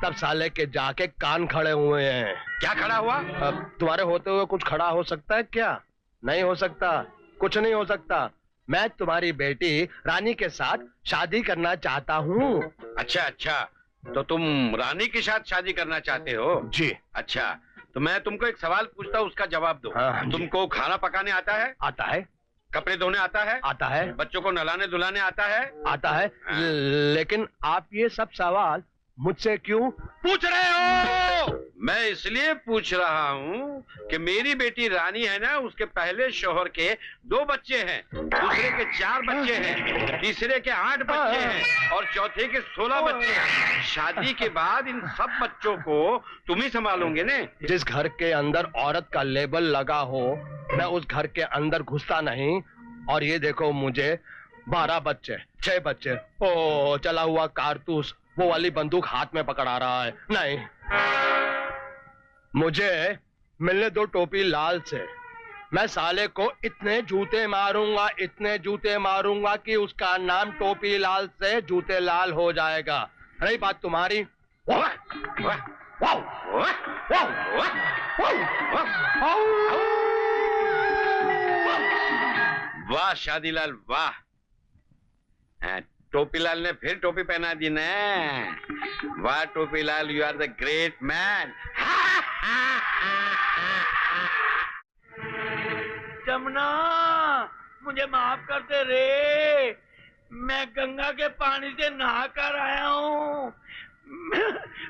तब साले के जाके कान खड़े हुए हैं। क्या खड़ा हुआ? अब तुम्हारे होते हुए कुछ खड़ा हो सकता है क्या? नहीं हो सकता, कुछ नहीं हो सकता। मैं तुम्हारी बेटी रानी के साथ शादी करना चाहता हूँ। अच्छा, तो तुम रानी के साथ शादी करना चाहते हो? जी। अच्छा, तो मैं तुमको एक सवाल पूछता हूँ, उसका जवाब दो। हाँ, तुमको खाना पकाने आता है? आता है। कपड़े धोने आता है? आता है। बच्चों को नहलाने धुलाने आता है? आता है। लेकिन आप ये सब सवाल मुझसे क्यों पूछ रहे हो? मैं इसलिए पूछ रहा हूँ कि मेरी बेटी रानी है ना, उसके पहले शौहर के 2 बच्चे हैं, दूसरे के 4 बच्चे हैं, तीसरे के 8 बच्चे हैं और चौथे के 16 बच्चे हैं। शादी के बाद इन सब बच्चों को तुम ही संभालोगे ने? जिस घर के अंदर औरत का लेबल लगा हो, मैं उस घर के अंदर घुसता नहीं। और ये देखो, मुझे 12 बच्चे, 6 बच्चे, ओ चला हुआ कारतूस, वो वाली बंदूक हाथ में पकड़ा रहा है। नहीं, मुझे मिलने दो टोपी लाल से। मैं साले को इतने जूते मारूंगा, इतने जूते मारूंगा कि उसका नाम टोपी लाल से जूते लाल हो जाएगा। रही बात तुम्हारी, वाह शादीलाल वाह। टोपीलाल ने फिर टोपी पहना दी ना। वाह Topilal, you are the great man. Jamuna, मुझे माफ कर दे रे, मैं गंगा के पानी से नहा कर आया हूँ।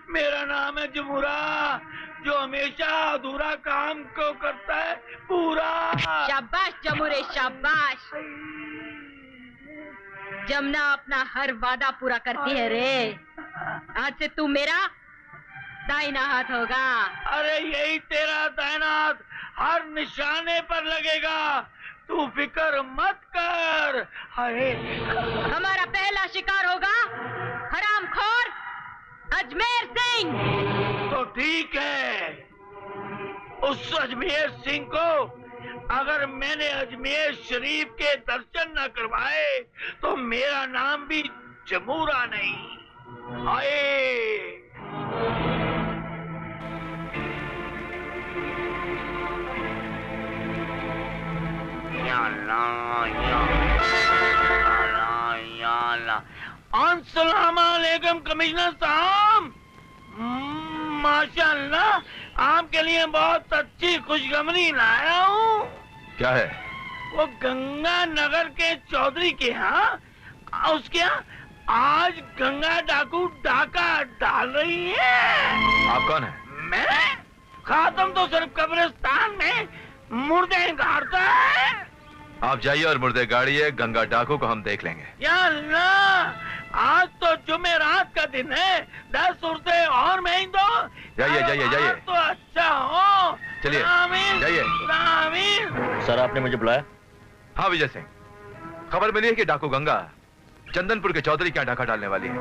मेरा नाम है जमुरा, जो हमेशा अधूरा काम को करता है पूरा। शाबाश जमुरे, शाबाश। जमुना अपना हर वादा पूरा करती है रे। आज से तू मेरा दाहिना हाथ होगा। अरे यही तेरा दाहिना हाथ हर निशाने पर लगेगा, तू फिक्र मत कर। हाय, हमारा पहला शिकार होगा हरामखोर अजमेर सिंह। तो ठीक है, उस अजमेर सिंह को अगर मैंने अजमेर शरीफ के दर्शन न करवाए तो मेरा नाम भी जमूरा नहीं। आए अस्सलामुअलैकुम कमिश्नर साहब। माशाअल्लाह, आपके लिए बहुत अच्छी खुशखबरी लाया हूँ। क्या है? वो गंगा नगर के चौधरी के यहाँ, उसके यहाँ आज गंगा डाकू डाका डाल रही है। आप कौन है? मैं खातम तो सिर्फ कब्रिस्तान में मुर्दे गाड़ता है। आप जाइए और मुर्दे गाड़िए, गंगा डाकू को हम देख लेंगे। या अल्लाह, आज तो जुमेरात का दिन है, 10 सूरतें और मैं ही दो। जाइए जाइए जाइए। तो अच्छा हो। चलिए जाइए। सर, आपने मुझे बुलाया? हाँ विजय सिंह, खबर मिली है कि डाकू गंगा चंदनपुर के चौधरी क्या डाका डालने वाली है,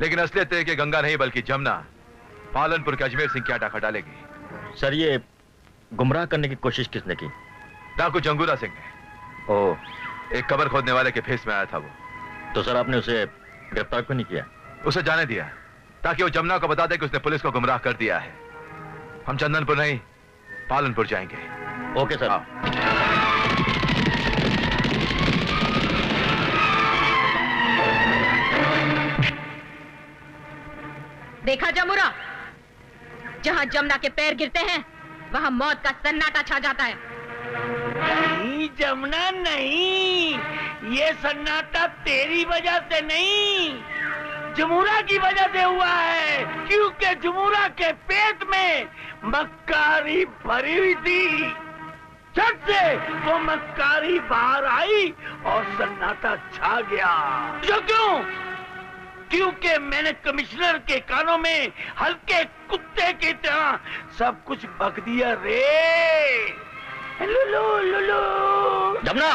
लेकिन असलियत है कि गंगा नहीं बल्कि जमुना पालनपुर के अजमेर सिंह क्या डाका डालेगी। सर, ये गुमराह करने की कोशिश किसने की? डाकू जंगूरा सिंह ने। ओह, एक कब्र खोदने वाले के फेस में आया था वो। तो सर आपने उसे गिरफ्तार क्यों नहीं किया? उसे जाने दिया ताकि वो जमुना को बता दे कि उसने पुलिस को गुमराह कर दिया है। हम चंदनपुर नहीं पालनपुर जाएंगे। Okay sir. देखा जमुरा, जहां जमुना के पैर गिरते हैं वहां मौत का सन्नाटा छा जाता है। नहीं जमुना नहीं, ये सन्नाटा तेरी वजह से नहीं, जमुरा की वजह से हुआ है, क्योंकि जमुरा के पेट में मक्कारी भरी हुई थी। झट से वो मक्कारी बाहर आई और सन्नाटा छा गया। जो क्यों? क्योंकि मैंने कमिश्नर के कानों में हल्के कुत्ते की तरह सब कुछ बक दिया रे। लुलु लुलु। जमुना!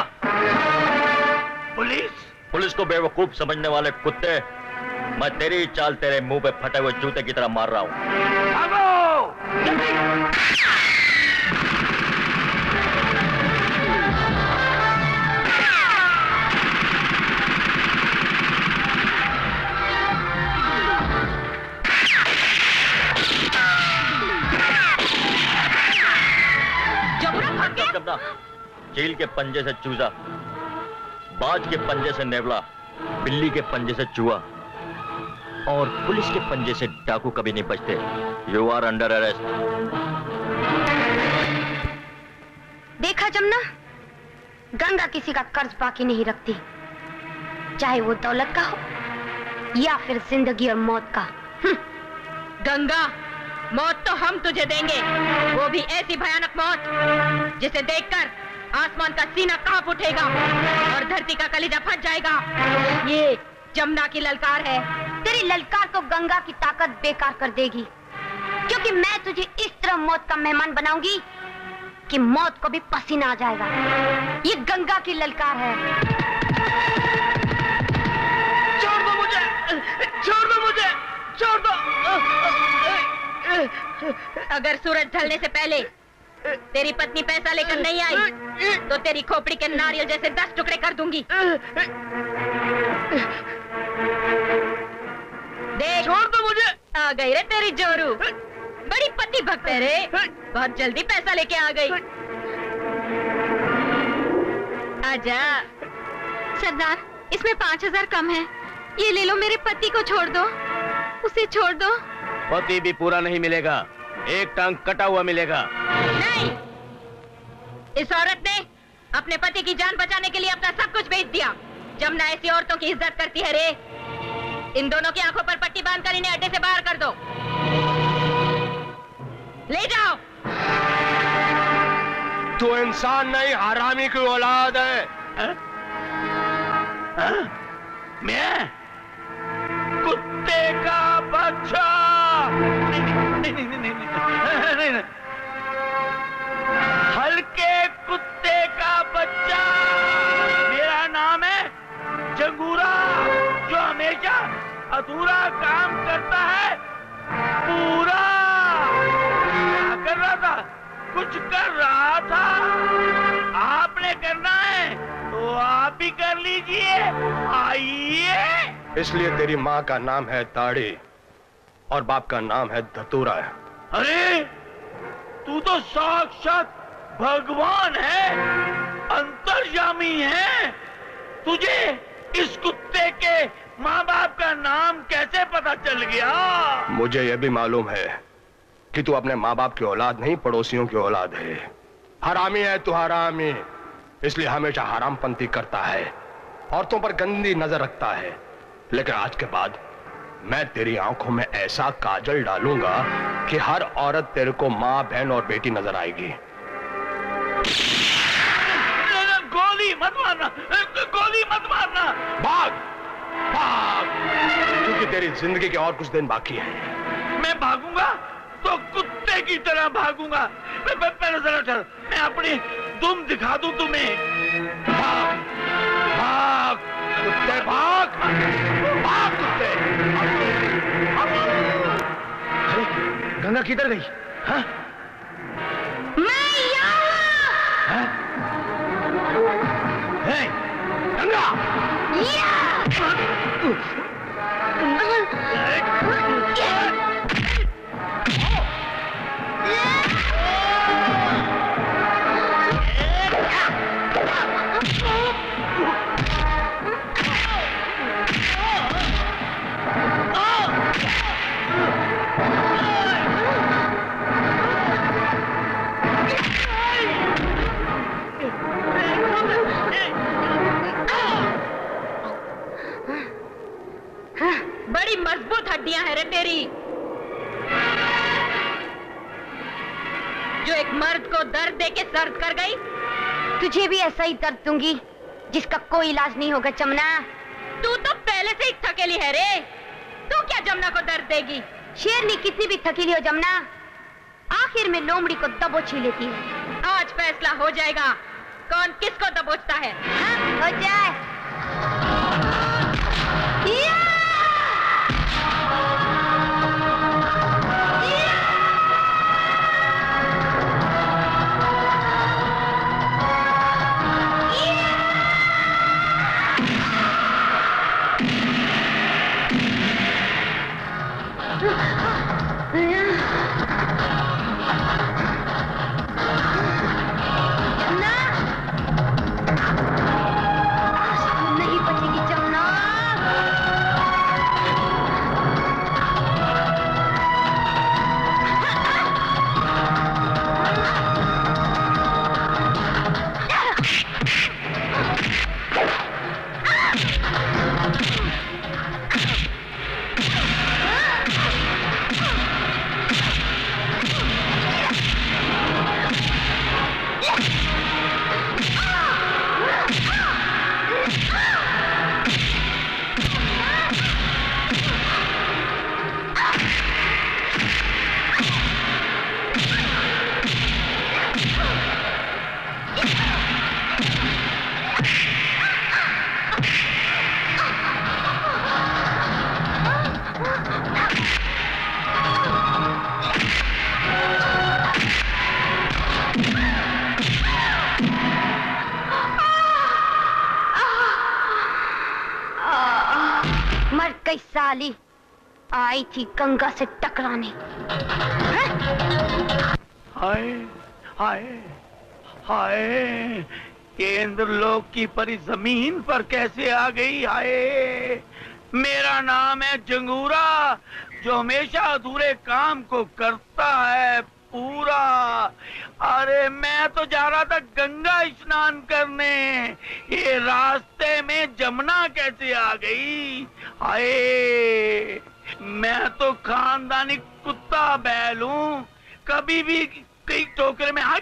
पुलिस को बेवकूफ समझने वाले कुत्ते, मैं तेरी चाल तेरे मुंह पे फटे हुए जूते की तरह मार रहा हूं। भागो! जमुना, चील के पंजे से चूजा, बाज के पंजे से नेवला, बिल्ली के पंजे से चूहा और पुलिस के पंजे से डाकू कभी नहीं बचते। You are under arrest. देखा जमुना, गंगा किसी का कर्ज बाकी नहीं रखती, चाहे वो दौलत का हो या फिर जिंदगी और मौत का। गंगा, मौत तो हम तुझे देंगे, वो भी ऐसी भयानक मौत जिसे देखकर आसमान का सीना कांप उठेगा और धरती का कलेजा फट जाएगा। ये जमुना की ललकार है। तेरी ललकार तो गंगा की ताकत बेकार कर देगी, क्योंकि मैं तुझे इस तरह मौत का मेहमान बनाऊंगी कि मौत को भी पसीना आ जाएगा। ये गंगा की ललकार है। छोड़ दो मुझे, छोड़ दो मुझे, छोड़ दो। अगर सूरज ढलने से पहले तेरी पत्नी पैसा लेकर नहीं आई तो तेरी खोपड़ी के नारियल जैसे 10 टुकड़े कर दूंगी। देख, छोड़ दो मुझे। आ गई रे तेरी जोरू, बड़ी पति भक्त है रे, बहुत जल्दी पैसा लेके आ गई। आजा। सरदार, इसमें 5000 कम है, ये ले लो, मेरे पति को छोड़ दो, उसे छोड़ दो। पति भी पूरा नहीं मिलेगा, एक टांग कटा हुआ मिलेगा। नहीं, इस औरत ने अपने पति की जान बचाने के लिए अपना सब कुछ बेच दिया। जमुना ऐसी औरतों की इज्जत करती है रे। इन दोनों की आंखों पर पट्टी बांधकर इन्हें अड्डे से बाहर कर दो। ले जाओ। तू इंसान नहीं, हरामी की औलाद है। मैं कुत्ते का बच्चा। नहीं, नहीं, नहीं, नहीं, नहीं, नहीं, नहीं। हल्के कुत्ते का बच्चा। मेरा नाम है जंगूरा, जो हमेशा अधूरा काम करता है पूरा। क्या कर रहा था? कुछ कर रहा था। आपने करना है तो आप भी कर लीजिए, आइए। इसलिए तेरी माँ का नाम है ताड़ी और बाप का नाम है धतूरा है। अरे तू तो साक्षात भगवान है, अंतर्यामी है। तुझे इस कुत्ते के माँ बाप का नाम कैसे पता चल गया? मुझे यह भी मालूम है कि तू अपने माँ बाप की औलाद नहीं, पड़ोसियों की औलाद है। हरामी है तू, हरामी। इसलिए हमेशा हरामपंती करता है, औरतों पर गंदी नजर रखता है। लेकिन आज के बाद मैं तेरी आंखों में ऐसा काजल डालूंगा कि हर औरत तेरे को माँ, बहन और बेटी नजर आएगी। गोली मत मारना, गोली मत मारना। भाग, भाग, क्योंकि तेरी जिंदगी के और कुछ दिन बाकी है। मैं भागूंगा तो कुत्ते की तरह भागूंगा। पहले जरा चल, मैं अपनी दुम दिखा दूं तुम्हें। भाग, भाग। कुत्ते भाग, भाग कुत्ते। अरे गंगा किधर गई? हाँ? मैं यहाँ। है? गंगा! बड़ी मजबूत हड्डियां हैं रे तेरी, जो एक मर्द को दर्द दे के सर्द कर गई। तुझे भी ऐसा ही दर्द दूंगी जिसका कोई इलाज नहीं होगा जमुना। तू तो पहले से ही थकेली है रे, तू क्या जमुना को दर्द देगी? शेरनी कितनी भी थकीली हो जमुना, आखिर में लोमड़ी को दबोच ही लेती है। आज फैसला हो जाएगा कौन किसको दबोचता है। हाँ, हो जाए। नहीं बचेगी जमुना। मर गई साली, आई थी गंगा से टकराने। हाय हाय हाय, ये इंद्रलोक की परी जमीन पर कैसे आ गई? हाय, मेरा नाम है जंगूरा, जो हमेशा अधूरे काम को करता है पूरा। अरे मैं तो जा रहा था गंगा स्नान करने, ये रास्ते में जमुना कैसे आ गई? हाय, मैं तो खानदानी कुत्ता बैल हूँ, कभी भी कई टोकरे में हाथ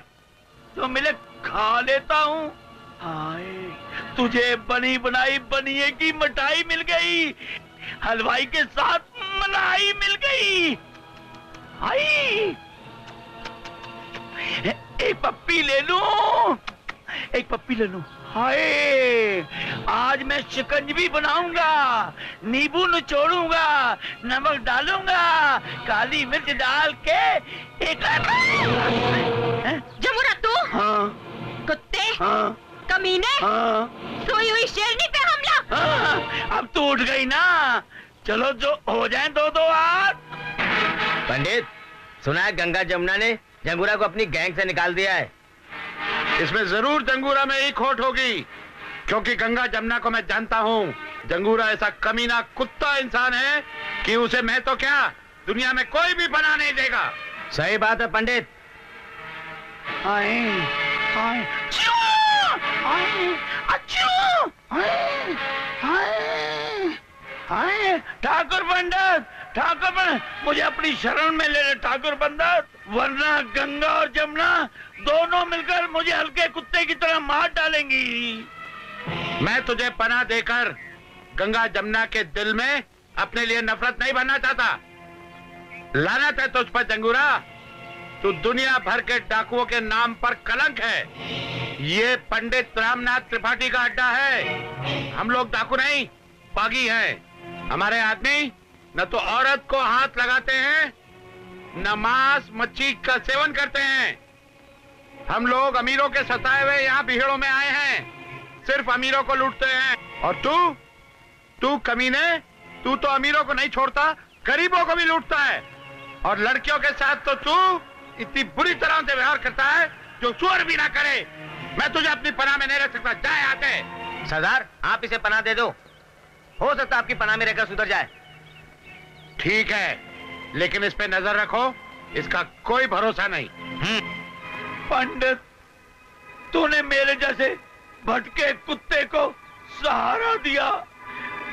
तो मिले खा लेता हूँ। हाय, तुझे बनी बनाई बनिए की मिठाई मिल गई, हलवाई के साथ मलाई मिल गई। हाय, एक पप्पी ले लूं, एक पप्पी ले लूं। हाय, आज मैं शिकंजी बनाऊंगा, नींबू निचोड़ूंगा, नमक डालूंगा, काली मिर्च डाल के एक। जमुना तू? हाँ। कुत्ते? हाँ। कमीने? हाँ। सोई हुई शेरनी पे हमला? हाँ, अब तो उठ गई ना, चलो जो हो जाए दो दो हाथ। पंडित, सुना है गंगा जमुना ने जंगूरा को अपनी गैंग से निकाल दिया है। इसमें जरूर जंगूरा में ही खोट होगी, क्योंकि गंगा जमुना को मैं जानता हूँ। जंगूरा ऐसा कमीना कुत्ता इंसान है कि उसे मैं तो क्या दुनिया में कोई भी बना नहीं देगा। सही बात है पंडित। आए, आए, ठाकुर पंडित, ठाकुर पंडित, मुझे अपनी शरण में ले ले ठाकुर पंडित, वरना गंगा और जमुना दोनों मिलकर मुझे हल्के कुत्ते की तरह मार डालेंगी। मैं तुझे पनाह देकर गंगा जमुना के दिल में अपने लिए नफरत नहीं भरना चाहता। लानत है तुझ पर जंगूरा, तू दुनिया भर के डाकुओं के नाम पर कलंक है। ये पंडित रामनाथ त्रिपाठी का अड्डा है। हम लोग डाकू नहीं, बागी हैं। हमारे आदमी न तो औरत को हाथ लगाते हैं, न मांस मच्छी का सेवन करते हैं। हम लोग अमीरों के सताए हुए यहाँ बिहड़ों में आए हैं, सिर्फ अमीरों को लूटते हैं। और तू कमीने, तू तो अमीरों को नहीं छोड़ता, गरीबों को भी लूटता है। और लड़कियों के साथ तो तू इतनी बुरी तरह से व्यवहार करता है जो सुअर भी ना करे। मैं तुझे अपनी पनाह में नहीं रख सकता, जाए आते। सरदार, आप इसे पनाह दे दो, हो सकता आपकी पनाह में रहकर सुधर जाए। ठीक है, लेकिन इस पे नजर रखो, इसका कोई भरोसा नहीं। पंडित, तूने मेरे जैसे भटके कुत्ते को सहारा दिया।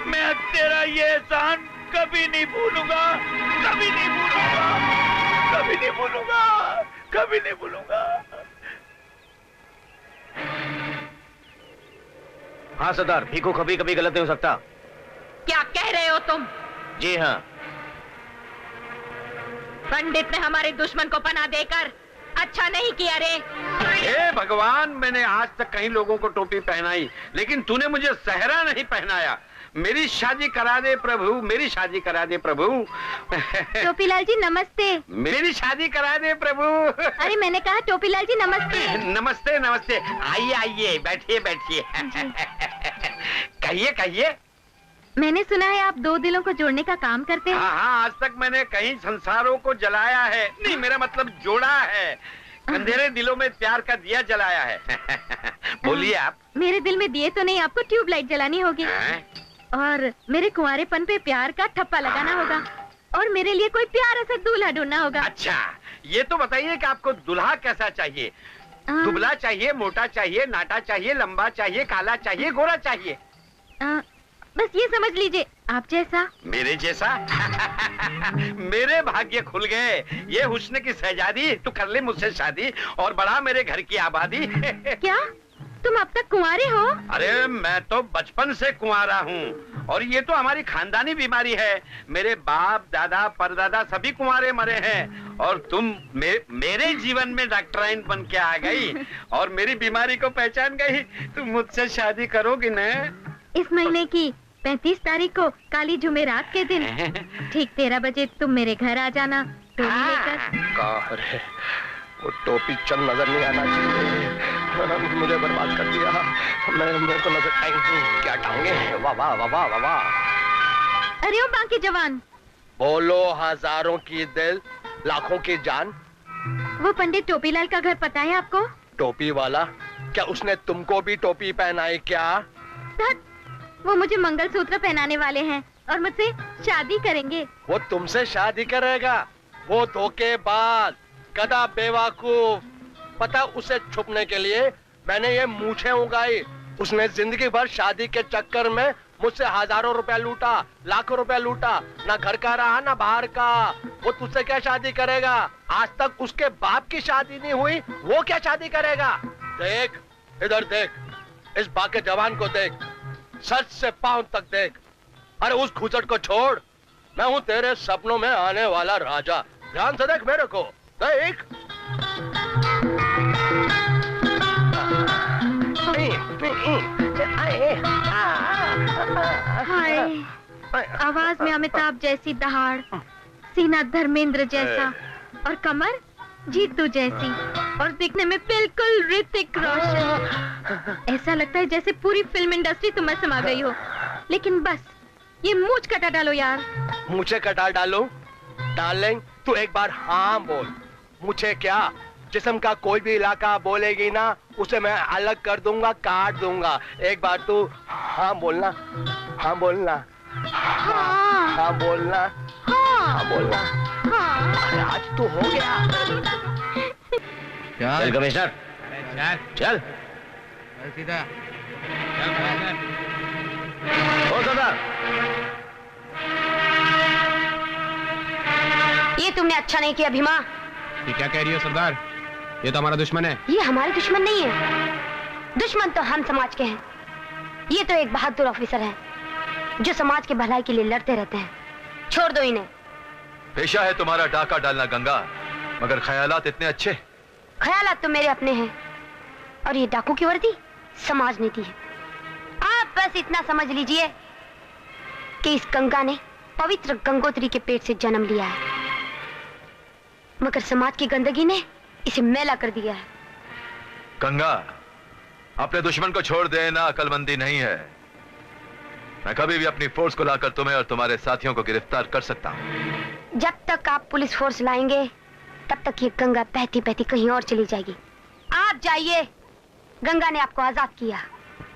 मैं तेरा ये एहसान कभी नहीं भूलूंगा, कभी नहीं भूलूंगा, कभी नहीं भूलूंगा, कभी नहीं भूलूंगा। हाँ सरदार, भीखू कभी कभी गलत नहीं हो सकता। क्या कह रहे हो तुम? जी हाँ। पंडित ने हमारे दुश्मन को पनाह देकर अच्छा नहीं किया रे। हे भगवान, मैंने आज तक कई लोगों को टोपी पहनाई, लेकिन तूने मुझे सहरा नहीं पहनाया। मेरी शादी करा दे प्रभु, मेरी शादी करा दे प्रभु। टोपीलाल जी नमस्ते। मेरी शादी करा दे प्रभु। अरे मैंने कहा टोपीलाल जी नमस्ते। नमस्ते नमस्ते, आइए आइए, बैठिए बैठिए। कहिए कहिए। मैंने सुना है आप दो दिलों को जोड़ने का काम करते हैं। हाँ, आज तक मैंने कई संसारों को जलाया है, नहीं मेरा मतलब जोड़ा है। अंधेरे दिलों में प्यार का दिया जलाया है। बोलिए आप। मेरे दिल में दिए तो नहीं, आपको ट्यूबलाइट जलानी होगी। और मेरे कुंवारेपन पे प्यार का ठप्पा लगाना होगा, और मेरे लिए कोई प्यारा सा दूल्हा ढूंढना होगा। अच्छा, ये तो बताइए कि आपको दूल्हा कैसा चाहिए? दुबला चाहिए, मोटा चाहिए, नाटा चाहिए, लंबा चाहिए, काला चाहिए, गोरा चाहिए? बस ये समझ लीजिए, आप जैसा। मेरे जैसा? मेरे भाग्य खुल गए। ये हुस्न की शहजादी, तू कर ले मुझसे शादी और बढ़ा मेरे घर की आबादी। क्या तुम अब तक कुंवारे हो? अरे मैं तो बचपन से कुंवारा हूँ, और ये तो हमारी खानदानी बीमारी है। मेरे बाप दादा परदादा सभी कुंवारे मरे हैं, और तुम मेरे जीवन में डॉक्टराइन बन के आ गई और मेरी बीमारी को पहचान गई। तुम मुझसे शादी करोगी न? इस महीने की 35 तारीख को काली जुमेरात के दिन ठीक 13 बजे तुम मेरे घर आ जाना, टोपी लेकर। वो टोपी चंद नजर नहीं आना चाहिए, मुझे बर्बाद कर दिया। मेरे को नजर आएंगे क्या टांगे। वाह वाह वाह वाह वाह वाह। अरे ओ बाकी जवान, बोलो हजारों की दिल, लाखों की जान। वो पंडित टोपीलाल का घर पता है आपको? टोपी वाला? क्या उसने तुमको भी टोपी पहनाई क्या? वो मुझे मंगलसूत्र पहनाने वाले हैं और मुझसे शादी करेंगे। वो तुमसे शादी करेगा? वो धोखेबाज, गधा, बेवकूफ। पता, उसे छुपने के लिए मैंने ये मूछें उगाई। उसने जिंदगी भर शादी के चक्कर में मुझसे हजारों रुपया लूटा, लाखों रुपया लूटा, ना घर का रहा ना बाहर का। वो तुझसे क्या शादी करेगा? आज तक उसके बाप की शादी नहीं हुई, वो क्या शादी करेगा? देख, इधर देख, इस बाके जवान को देख, सच से पांव तक देख। अरे उस घुसट को छोड़, मैं हूँ तेरे सपनों में आने वाला राजा। ध्यान से देख मेरे को, देख। हाय, आवाज में अमिताभ जैसी दहाड़, सीना धर्मेंद्र जैसा, और कमर जीतू जैसी, और दिखने में बिल्कुल ऋतिक रोशन। ऐसा लगता है जैसे पूरी फिल्म इंडस्ट्री तुम्हें समा गई हो। लेकिन बस ये मूंछ कटा डालो यार। मुझे कटा डालो? डार्लिंग, तू एक बार हाँ बोल। मुझे क्या, जिस्म का कोई भी इलाका बोलेगी ना, उसे मैं अलग कर दूंगा, काट दूंगा। एक बार तू हाँ बोलना, हाँ बोलना, हाँ बोलना, हाँ बोलना। अरे आज तो हो गया। चल कमिश्नर, चल सीधा। ओ सरदार, ये तुमने अच्छा नहीं किया भीमा। ये क्या कह रही हो सरदार? ये तो हमारा दुश्मन है। ये हमारे दुश्मन नहीं है, दुश्मन तो हम समाज के हैं। ये तो एक बहादुर ऑफिसर है जो समाज की भलाई के लिए लड़ते रहते हैं। छोड़ दो इन्हें। पेशा है तुम्हारा डाका डालना गंगा, मगर ख्यालात इतने अच्छे। ख्यालात तो मेरे अपने हैं, और ये डाकू की वर्दी समाज नीति है। आप बस इतना समझ लीजिए कि इस गंगा ने पवित्र गंगोत्री के पेट से जन्म लिया है, मगर समाज की गंदगी ने इसे मैला कर दिया है। गंगा, अपने दुश्मन को छोड़ देना अकलमंदी नहीं है। मैं कभी भी अपनी फोर्स को लाकर तुम्हें और तुम्हारे साथियों को गिरफ्तार कर सकता हूं। जब तक आप पुलिस फोर्स लाएंगे तब तक ये गंगा बहती बहती कहीं और चली जाएगी। आप जाइए, गंगा ने आपको आजाद किया।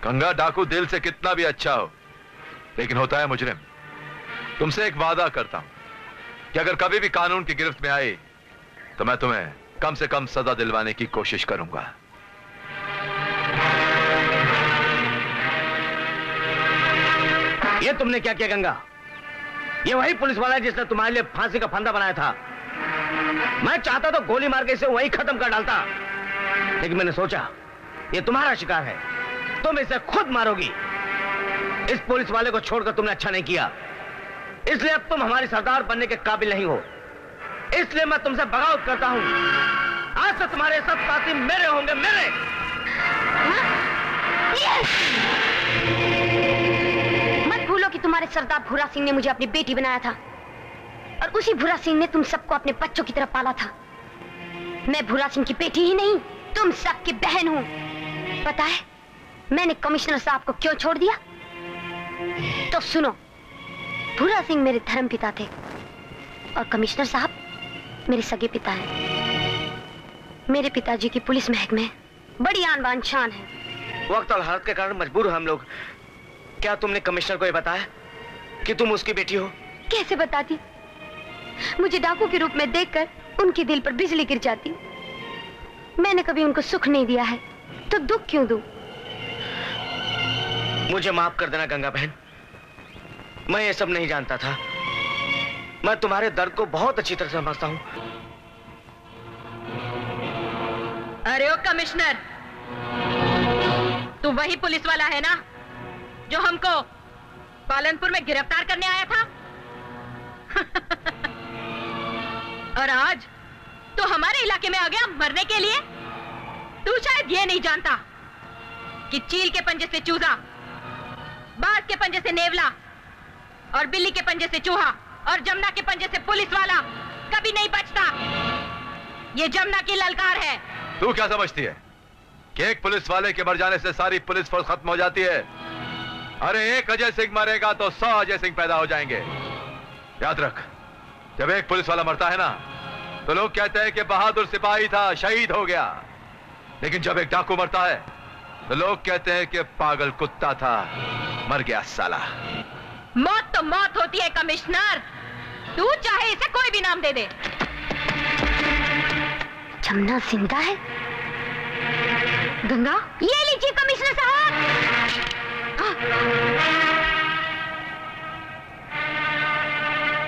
गंगा, डाकू दिल से कितना भी अच्छा हो, लेकिन होता है मुजरिम। तुमसे एक वादा करता हूं कि अगर कभी भी कानून की गिरफ्त में आई तो मैं तुम्हें कम से कम सजा दिलवाने की कोशिश करूंगा। ये तुमने क्या किया गंगा? ये वही पुलिस वाला है जिसने तुम्हारे लिए फांसी का फंदा बनाया था। मैं चाहता तो गोली मार के इसे वही खत्म कर डालता, लेकिन मैंने सोचा ये तुम्हारा शिकार है, तुम इसे खुद मारोगी। इस पुलिस वाले को छोड़कर तुमने अच्छा नहीं किया, इसलिए अब तुम हमारी सरदार बनने के काबिल नहीं हो। इसलिए मैं तुमसे बगावत करता हूं। आज से तुम्हारे सब साथी मेरे होंगे, मेरे। मत भूलो कि तुम्हारे सरदार भूरा सिंह ने मुझे अपनी बेटी बनाया था, और उसी भूरा सिंह ने तुम सबको अपने बच्चों की तरह पाला था। मैं भूरा सिंह की बेटी ही नहीं, तुम सबकी बहन हूं। पता है मैंने कमिश्नर साहब को क्यों छोड़ दिया? तो सुनो, भूरा सिंह मेरे धर्म पिता थे और कमिश्नर साहब मेरे सगे पिता हैं। मेरे पिताजी की पुलिस महकमे बड़ी आन बान शान है। वक्त और हालत के कारण मजबूर हो हम लोग। क्या तुमने कमिश्नर को ये बताया कि तुम उसकी बेटी हो? कैसे बताती? मुझे डाकू के रूप में देखकर उनके दिल पर बिजली गिर जाती। मैंने कभी उनको सुख नहीं दिया है, तो दुख क्यों दूं? मुझे माफ कर देना गंगा बहन, मैं ये सब नहीं जानता था। मैं तुम्हारे दर्द को बहुत अच्छी तरह समझता हूँ। अरे ओ कमिश्नर, तू वही पुलिस वाला है ना जो हमको पालनपुर में गिरफ्तार करने आया था? और आज तू हमारे इलाके में आ गया मरने के लिए? तू शायद ये नहीं जानता कि चील के पंजे से चूजा, बाज के पंजे से नेवला, और बिल्ली के पंजे से चूहा, और जमुना के पंजे से पुलिस वाला कभी नहीं बचता। ये जमुना की ललकार है। तू क्या समझती है कि एक पुलिस वाले के मर जाने से सारी पुलिस फोर्स खत्म हो जाती है? अरे एक अजय सिंह मरेगा तो 100 अजय सिंह पैदा हो जाएंगे। याद रख, जब एक पुलिस वाला मरता है ना तो लोग कहते हैं कि बहादुर सिपाही था, शहीद हो गया। लेकिन जब एक डाकू मरता है तो लोग कहते हैं कि पागल कुत्ता था, मर गया साला। मौत तो मौत होती है कमिश्नर, तू चाहे इसे कोई भी नाम दे दे। जमुना जिंदा है? गंगा, ये लीजिए कमिश्नर साहब।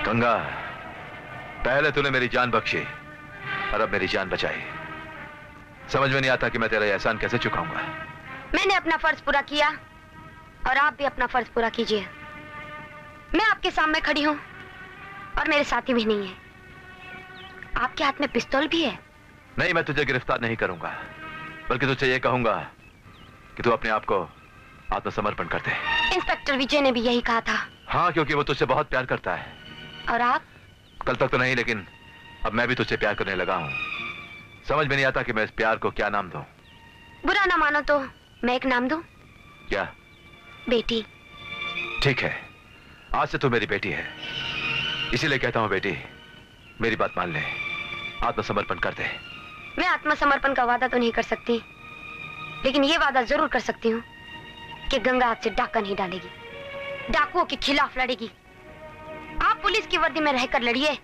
गंगा, पहले तूने मेरी जान बख्शी और अब मेरी जान बचाई। समझ में नहीं आता कि मैं तेरा एहसान कैसे चुकाऊंगा। मैंने अपना फर्ज पूरा किया और आप भी अपना फर्ज पूरा कीजिए। मैं आपके सामने खड़ी हूं और मेरे साथी भी नहीं है। आपके हाथ में पिस्तौल भी है। नहीं, मैं तुझे गिरफ्तार नहीं करूंगा, बल्कि तुझसे यह कहूंगा कि तू अपने आप को आत्मसमर्पण कर दे। इंस्पेक्टर विजय ने भी यही कहा था। हाँ, क्योंकि वो तुझसे बहुत प्यार करता है। और आप? कल तक तो नहीं, लेकिन अब मैं भी तुझसे प्यार करने लगा हूं। समझ में नहीं आता कि मैं इस प्यार को क्या नाम दूं। बुरा ना मानो तो मैं एक नाम दूं? क्या? बेटी। ठीक है, आज से तू मेरी बेटी है। इसीलिए कहता हूं बेटी, मेरी बात मान ले, आत्मसमर्पण कर दे। मैं आत्मसमर्पण का वादा तो नहीं कर सकती, लेकिन ये वादा जरूर कर सकती हूँ कि गंगा हाथ से डाका नहीं डालेगी, डाकुओं के खिलाफ लड़ेगी। आप पुलिस की वर्दी में रहकर लड़िए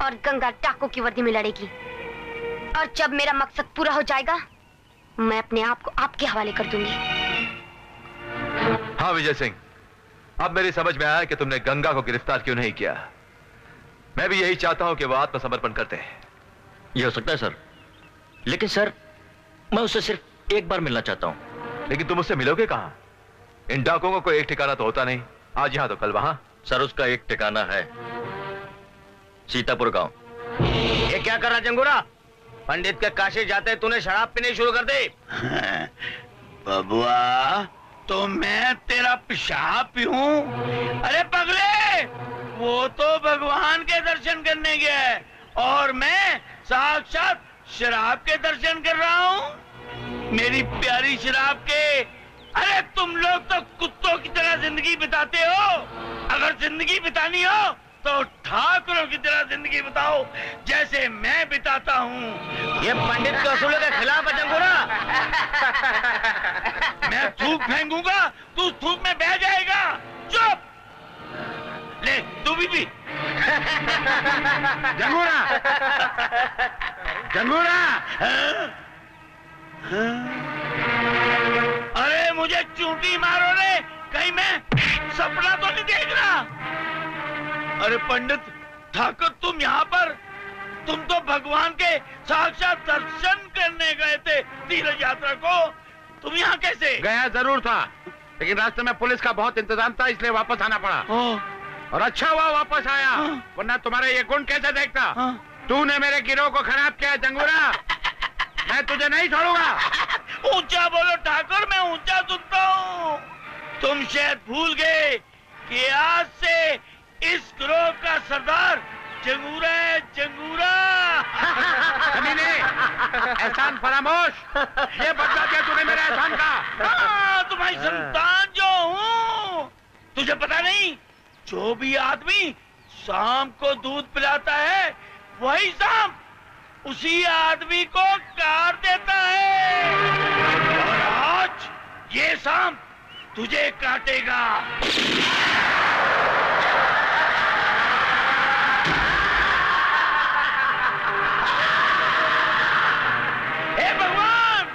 और गंगा डाकुओं की वर्दी में लड़ेगी। और जब मेरा मकसद पूरा हो जाएगा, मैं अपने आप को आपके हवाले कर दूंगी। हाँ विजय सिंह, अब मेरी समझ में आया कि तुमने गंगा को गिरफ्तार क्यों नहीं किया। मैं भी यही चाहता हूं कि वो आत्मसमर्पण करते हैं। यह हो सकता है सर, लेकिन सर मैं उससे सिर्फ एक बार मिलना चाहता हूं। लेकिन तुम उससे मिलोगे कहां? इन डाकुओं को कोई एक ठिकाना तो होता नहीं, आज यहां तो कल वहां। सर उसका एक ठिकाना है, सीतापुर गांव। ये क्या कर रहा जंगूरा? पंडित के काशी जाते तूने शराब पीनी शुरू कर दी। बबुआ, तो मैं तेरा पेशाब पीऊं? अरे पगले, वो तो भगवान के दर्शन करने गया है और मैं साक्षात शराब के दर्शन कर रहा हूँ। मेरी प्यारी शराब के। अरे तुम लोग तो कुत्तों की तरह जिंदगी बिताते हो। अगर जिंदगी बितानी हो तो ठाकुरों की तरह जिंदगी बिताओ, जैसे मैं बिताता हूँ। ये पंडित के असूलों के खिलाफ है जंगूरा। मैं थूक फेंकूंगा, तू थूक में बह जाएगा। चुप। ले तू भी पी। जंगूरा, जंगूरा। अरे मुझे चूंटी मारो रे, कहीं मैं सपना तो नहीं देख रहा। अरे पंडित ठाकुर, तुम यहाँ पर? तुम तो भगवान के साक्षात दर्शन करने गए थे तीर्थ यात्रा को। तुम यहाँ कैसे? गया जरूर था, लेकिन रास्ते में पुलिस का बहुत इंतजाम था, इसलिए वापस आना पड़ा। और अच्छा हुआ वापस आया, वरना तुम्हारे ये गुण कैसे देखता। तूने मेरे गिरोह को खराब किया जंगूरा, मैं तुझे नहीं छोड़ूंगा। ऊंचा बोलो ठाकुर, मैं ऊंचा सुनता हूँ। तुम शायद भूल गए कि आज से इस गिरोह का सरदार जंगूरा है, जंगूरा। कमीने, एहसान फरामोश, ये बदला दिया तूने मेरे एहसान का। तुम्हारी संतान जो हूँ। तुझे पता नहीं, जो भी आदमी शाम को दूध पिलाता है, वही शाम उसी आदमी को काट देता है। और आज ये शाम तुझे काटेगा। हे भगवान,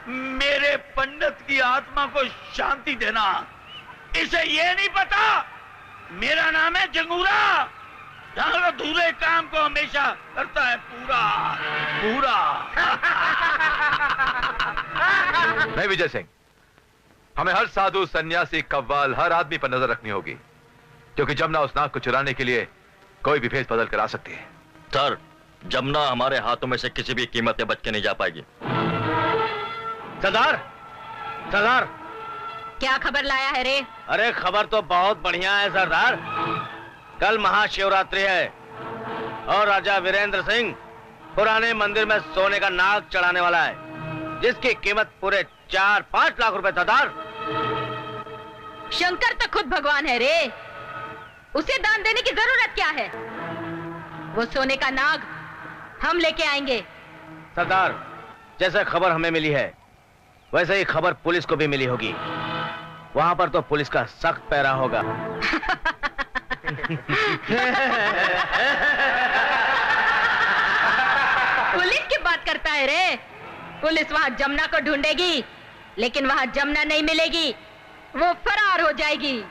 मेरे पंडित की आत्मा को शांति देना। इसे ये नहीं पता मेरा नाम है जंगूरा। अधूरे काम को हमेशा करता है पूरा पूरा। नहीं विजय सिंह, हमें हर साधु, सन्यासी, कव्वाल, हर आदमी पर नजर रखनी होगी, क्योंकि जमुना उस नाग को चुराने के लिए कोई भी भेष बदल कर आ सकती है। सर, जमुना हमारे हाथों में से किसी भी कीमत पे बच के नहीं जा पाएगी। सरदार, सरदार, क्या खबर लाया है रे? अरे खबर तो बहुत बढ़िया है सरदार। कल महाशिवरात्रि है और राजा वीरेंद्र सिंह पुराने मंदिर में सोने का नाग चढ़ाने वाला है, जिसकी कीमत पूरे 4-5 लाख रुपए। सरदार, शंकर तो खुद भगवान है रे, उसे दान देने की जरूरत क्या है? वो सोने का नाग हम लेके आएंगे। सरदार, जैसे खबर हमें मिली है वैसे ही खबर पुलिस को भी मिली होगी। वहां पर तो पुलिस का सख्त पहरा होगा। पुलिस की बात करता है रे? पुलिस वहां जमुना को ढूंढेगी, लेकिन वहां जमुना नहीं मिलेगी, वो फरार हो जाएगी।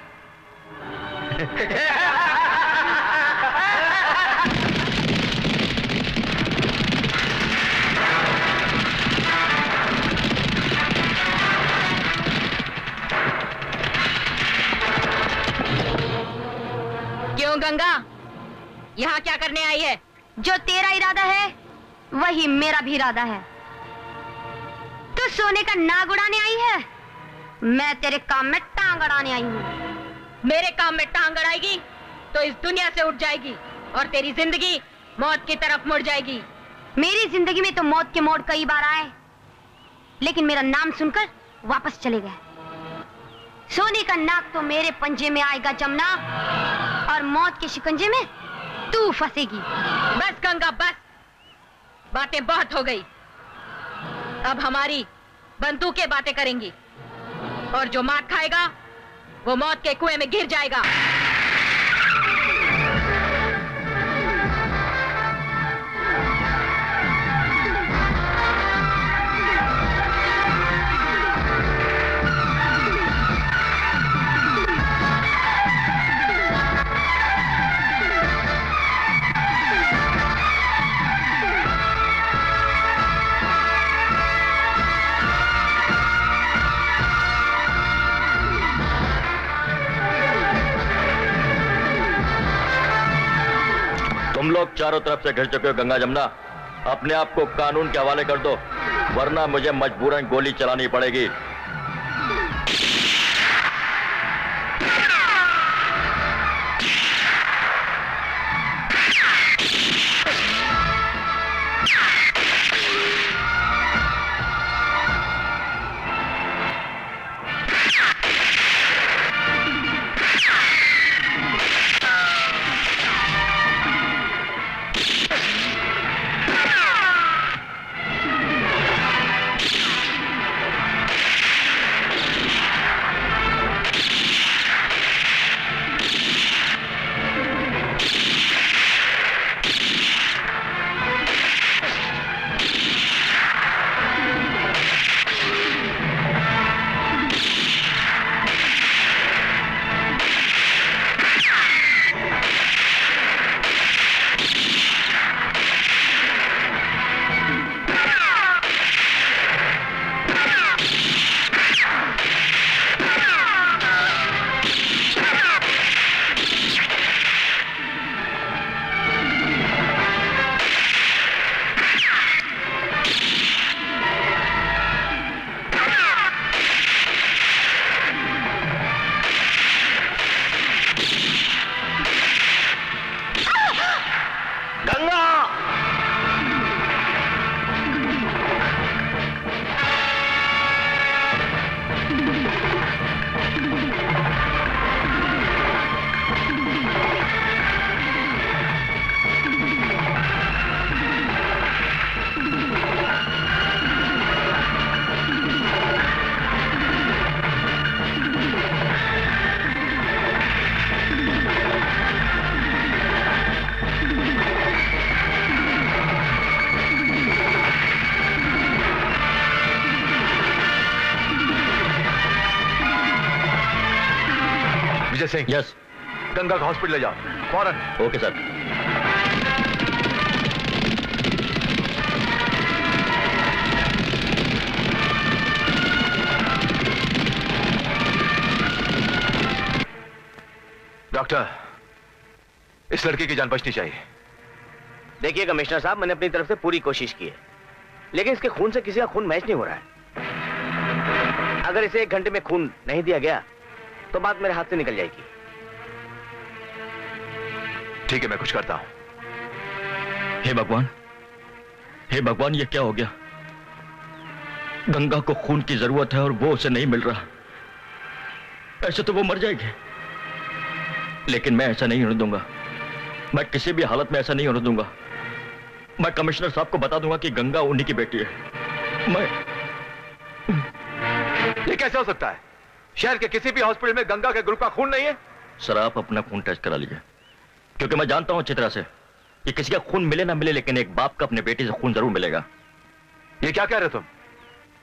क्यों गंगा, यहाँ क्या करने आई है? जो तेरा इरादा है वही मेरा भी इरादा है। तू सोने का नाग उड़ाने आई है, मैं तेरे काम में टांग अड़ाने आई हूँ। मेरे काम में टांग अड़ाएगी तो इस दुनिया से उठ जाएगी और तेरी जिंदगी मौत की तरफ मुड़ जाएगी। मेरी जिंदगी में तो मौत के मोड़ कई बार आए, लेकिन मेरा नाम सुनकर वापस चले गए। सोने का नाग तो मेरे पंजे में आएगा जमुना, और मौत के शिकंजे में तू फंसेगी। बस गंगा बस, बातें बहुत हो गई। अब हमारी बंदूकें बातें करेंगी, और जो मार खाएगा वो मौत के कुएं में गिर जाएगा। तुम लोग चारों तरफ से घिर चुके हो गंगा जमुना, अपने आप को कानून के हवाले कर दो, वरना मुझे मजबूरन गोली चलानी पड़ेगी। विजय सिंह, यस, गंगा का हॉस्पिटल ले जाओ फौरन। Okay sir. डॉक्टर, इस लड़के की जान बचनी चाहिए। देखिए कमिश्नर साहब, मैंने अपनी तरफ से पूरी कोशिश की है, लेकिन इसके खून से किसी का खून मैच नहीं हो रहा है। अगर इसे 1 घंटे में खून नहीं दिया गया तो बात मेरे हाथ से निकल जाएगी। ठीक है, मैं कुछ करता हूं। हे भगवान, हे भगवान, ये क्या हो गया? गंगा को खून की जरूरत है और वो उसे नहीं मिल रहा। ऐसे तो वो मर जाएगी, लेकिन मैं ऐसा नहीं होने दूंगा। मैं किसी भी हालत में ऐसा नहीं होने दूंगा। मैं कमिश्नर साहब को बता दूंगा कि गंगा उन्हीं की बेटी है। मैं ये कैसे हो सकता है? शहर के किसी भी हॉस्पिटल में गंगा के ग्रुप का खून नहीं है। सर, आप अपना खून टेस्ट करा लीजिए, क्योंकि मैं जानता हूं अच्छी तरह से कि किसी का खून मिले ना मिले, लेकिन एक बाप का अपने बेटे से खून जरूर मिलेगा। ये क्या कह रहे हो तुम?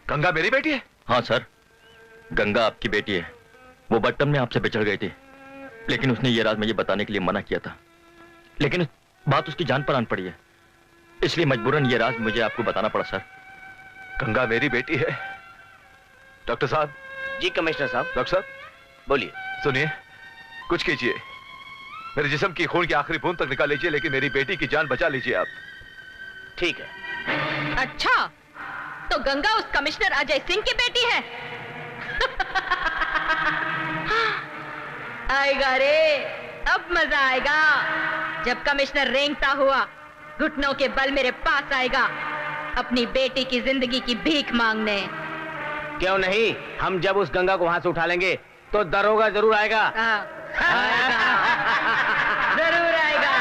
गंगा मेरी बेटी है? हाँ सर, गंगा आपकी बेटी है। वो बचपन में आपसे बिछड़ गई थी, लेकिन उसने ये राज मुझे बताने के लिए मना किया था, लेकिन बात उसकी जान पर आन पड़ी है, इसलिए मजबूरन ये राज मुझे आपको बताना पड़ा। सर, गंगा मेरी बेटी है। डॉक्टर साहब। जी कमिश्नर साहब। डॉक्टर साहब बोलिए। सुनिए, कुछ कीजिए, मेरे जिस्म की खून की आखिरी बूंद तक निकाल लीजिए, लेकिन मेरी बेटी की जान बचा लीजिए आप। ठीक है। अच्छा, तो गंगा उस कमिश्नर अजय सिंह की बेटी है? आएगा रे, अब मजा आएगा जब कमिश्नर रेंगता हुआ घुटनों के बल मेरे पास आएगा अपनी बेटी की जिंदगी की भीख मांगने। क्यों नहीं, हम जब उस गंगा को वहां से उठा लेंगे तो दरोगा जरूर आएगा। जरूर आएगा।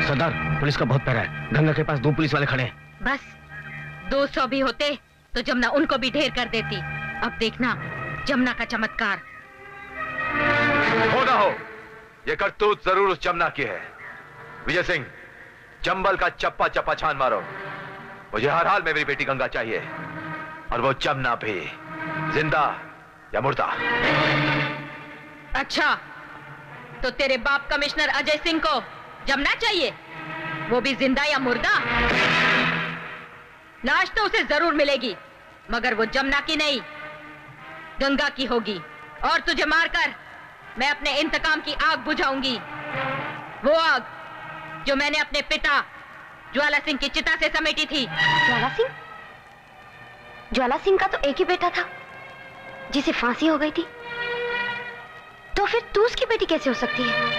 सरदार, पुलिस का बहुत पैरा है। गंगा के पास 2 पुलिस वाले खड़े हैं। बस 200 भी होते तो जमुना उनको भी ढेर कर देती। अब देखना जमुना का चमत्कार। हो ना हो, ये करतूत जरूर उस जमुना की है। विजय सिंह, चंबल का चप्पा चप्पा छान मारो। मुझे हर हाल में मेरी बेटी गंगा चाहिए, और वो जमुना भी, जिंदा या मुर्दा। अच्छा, तो तेरे बाप कमिश्नर अजय सिंह को जमना चाहिए, वो भी जिंदा या मुर्दा। लाश तो उसे जरूर मिलेगी, मगर वो जमुना की नहीं, गंगा की होगी। और तुझे मारकर मैं अपने इंतकाम की आग बुझाऊंगी, वो आग जो मैंने अपने पिता ज्वाला सिंह की चिता से समेटी थी। ज्वाला सिंह? ज्वाला सिंह का तो एक ही बेटा था जिसे फांसी हो गई थी, तो फिर तू उसकी बेटी कैसे हो सकती है?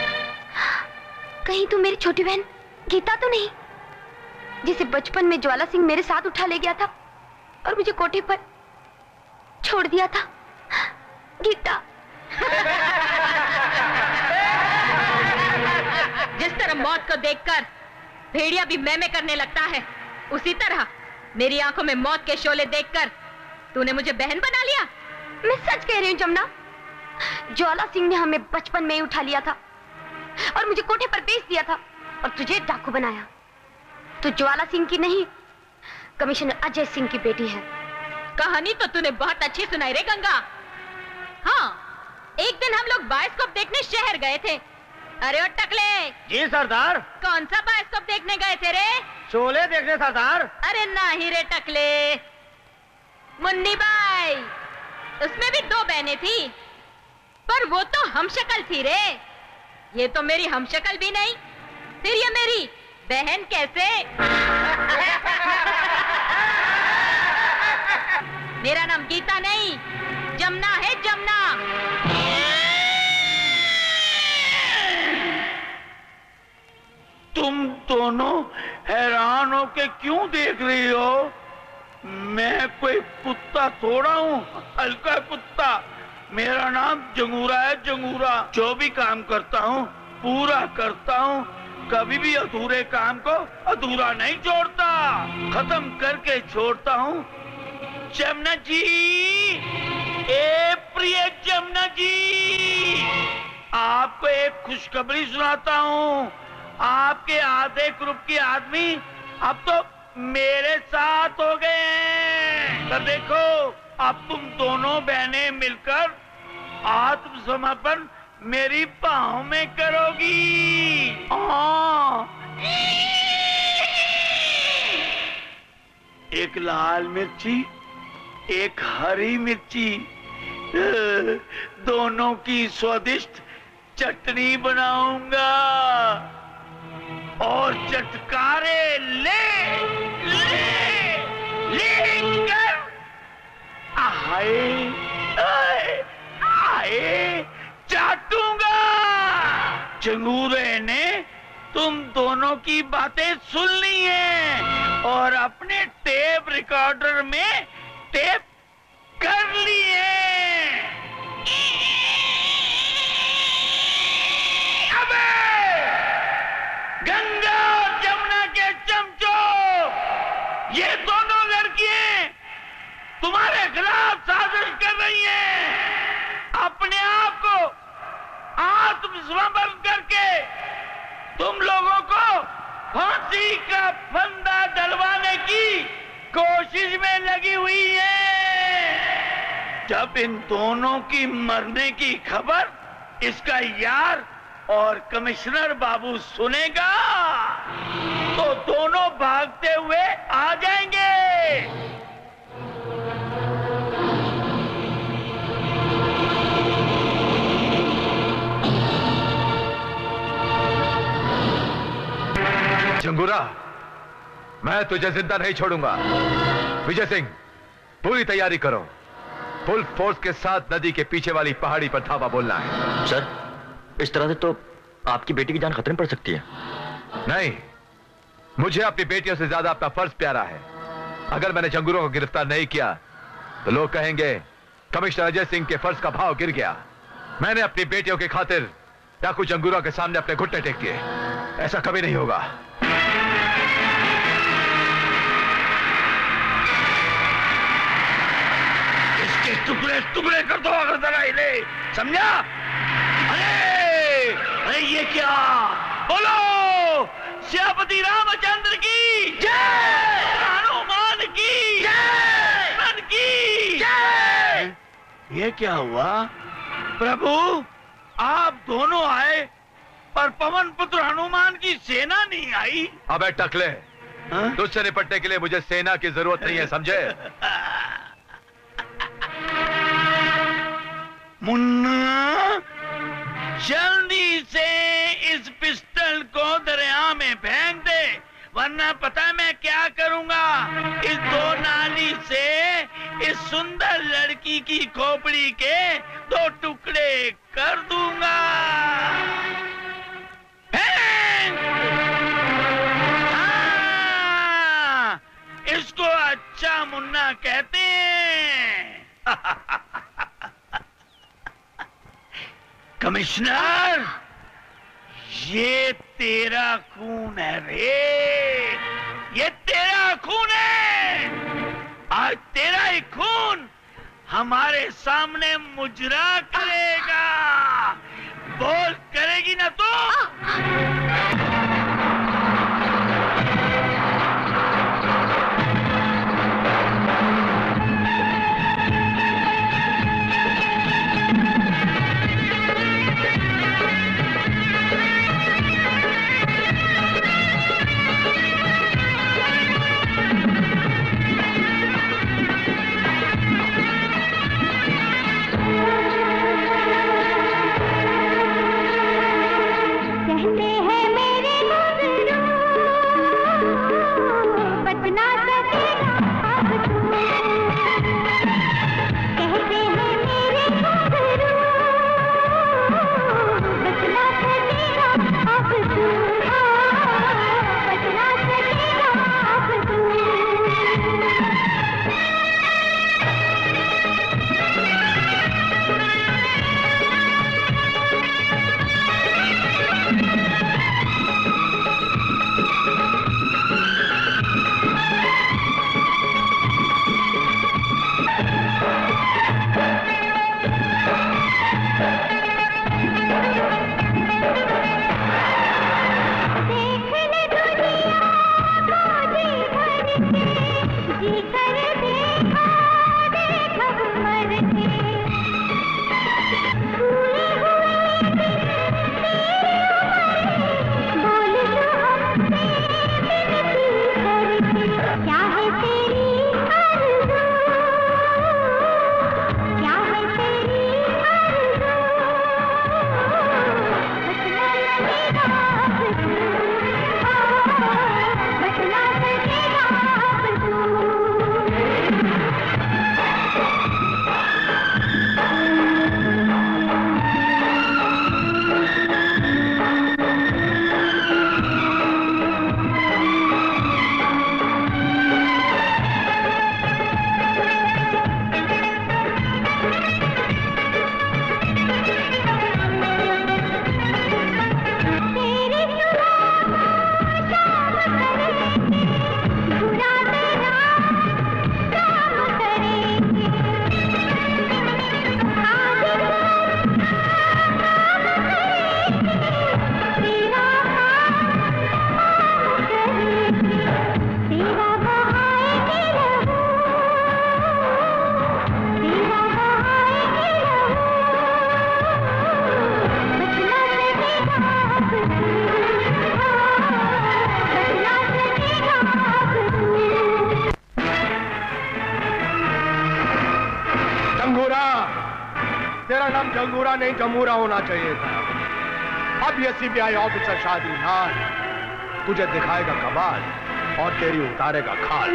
कहीं तू मेरी छोटी बहन गीता तो नहीं, जिसे बचपन में ज्वाला सिंह मेरे साथ उठा ले गया था और मुझे कोठे पर छोड़ दिया था? गीता। जिस तरह मौत को देखकर भेड़िया भी मैं करने लगता है, उसी तरह मेरी आंखों में मौत के शोले देखकर तूने मुझे बहन बना लिया। मैं सच कह रही हूँ जमुना, ज्वाला सिंह ने हमें बचपन में ही उठा लिया था और मुझे कोठे पर बेच दिया था और तुझे डाकू बनाया। तू ज्वाला सिंह की नहीं, कमिश्नर अजय सिंह की बेटी है। कहानी तो तूने बहुत अच्छी सुनाई रे गंगा। हाँ, एक दिन हम लोग बायोस्कोप देखने शहर गए थे। अरे ओ टकले। जी सरदार। कौन सा बायोस्कोप देखने गए थे रे? शोले देखने सरदार। अरे नहीं रे टकले, मुन्नी बाई, उसमें भी 2 बहनें थी, पर वो तो हमशक्ल थी रे। ये तो मेरी हमशक्ल भी नहीं, फिर ये मेरी बहन कैसे? मेरा नाम गीता नहीं, जमुना है, जमुना। तुम दोनों हैरान होके क्यों देख रही हो? मैं कोई कुत्ता थोड़ा हूँ, हल्का कुत्ता। मेरा नाम जंगूरा है, जंगूरा। जो भी काम करता हूँ पूरा करता हूँ, कभी भी अधूरे काम को अधूरा नहीं छोड़ता, खत्म करके छोड़ता हूँ। जमुना जी, ए प्रिय जमुना जी, आपको एक खुशखबरी सुनाता हूँ। आपके आधे ग्रुप के आदमी अब तो मेरे साथ हो गए हैं। तो देखो, अब तुम दोनों बहनें मिलकर आत्मसमर्पण मेरी बाहों में करोगी। एक लाल मिर्ची, एक हरी मिर्ची, दोनों की स्वादिष्ट चटनी बनाऊंगा और चटकारे ले कर आए आए आए चाटूंगा। चंगूरे ने तुम दोनों की बातें सुन ली हैं और अपने टेप रिकॉर्डर में टेप कर ली है। अबे गंगा और जमुना के चमचों, ये दोनों लड़कियां तुम्हारे खिलाफ साजिश कर रही हैं। अपने आप को आत्मसमर्पण करके तुम लोगों को फांसी का फंदा डलवाने की कोशिश में लगी हुई है। जब इन दोनों की मरने की खबर इसका यार और कमिश्नर बाबू सुनेगा तो दोनों भागते हुए आ जाएंगे। जंगूरा, मैं तुझे जिंदा नहीं छोड़ूंगा। विजय सिंह, पूरी तैयारी करो। फुल फोर्स के साथ नदी के पीछे वाली पहाड़ी पर धावा बोलना है। सर, इस तरह से तो आपकी बेटी की जान खतरे में पड़ सकती है। नहीं, मुझे अपनी बेटियों से ज्यादा अपना फर्ज प्यारा है। अगर मैंने जंगूरों को गिरफ्तार नहीं किया तो लोग कहेंगे कमिश्नर अजय सिंह के फर्ज का भाव गिर गया। मैंने अपनी बेटियों की खातिर डाकू जंगूरों के सामने अपने घुटने टेक दिए। ऐसा कभी नहीं होगा। इसके टुकड़े टुकड़े कर दो अगर जरा ले, समझा? अरे अरे ये क्या? बोलो, श्यापति रामचंद्र की जय, हनुमान की जय, कृष्ण की जय। ये क्या हुआ प्रभु? आप दोनों आए पर पवन पुत्र हनुमान की सेना नहीं आई। अबे टकले, तुझसे निपटने के लिए मुझे सेना की जरूरत नहीं है, समझे? मुन्ना, जल्दी से इस पिस्टल को दरिया में फेंक दे, वरना पता है मैं क्या करूंगा? इस दो नाली से इस सुंदर लड़की की खोपड़ी के 2 टुकड़े कर दूंगा। हाँ, इसको अच्छा मुन्ना कहते हैं। कमिश्नर, ये तेरा खून है रे, ये तेरा खून है। आज तेरा ही खून हमारे सामने मुजरा करेगा। बोल, करेगी ना तू? तेरा नाम जंगूरा नहीं जमूरा होना चाहिए था। अब ये सीबीआई ऑफिसर शादी लाल तुझे दिखाएगा कमाल और तेरी उतारेगा खाल।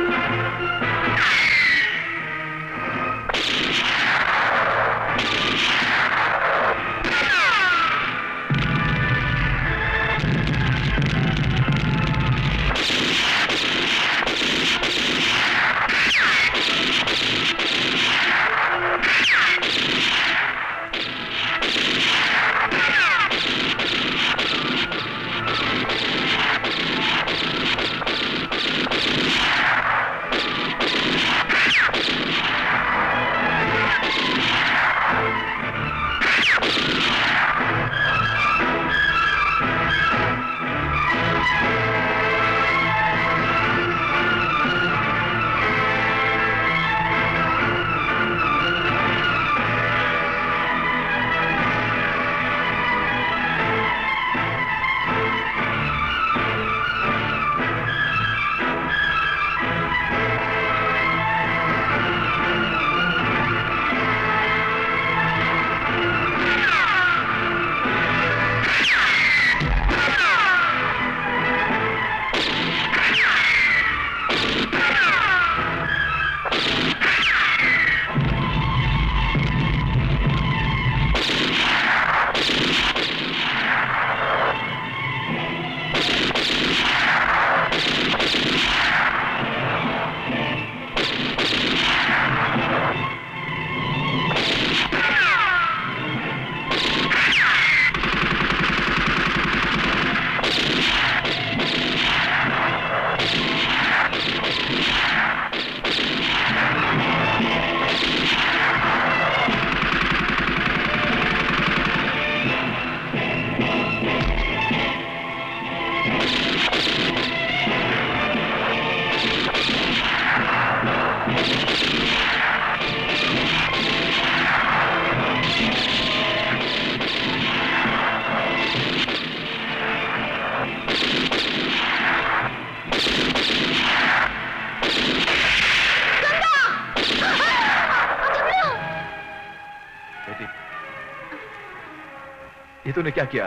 ये तूने क्या किया?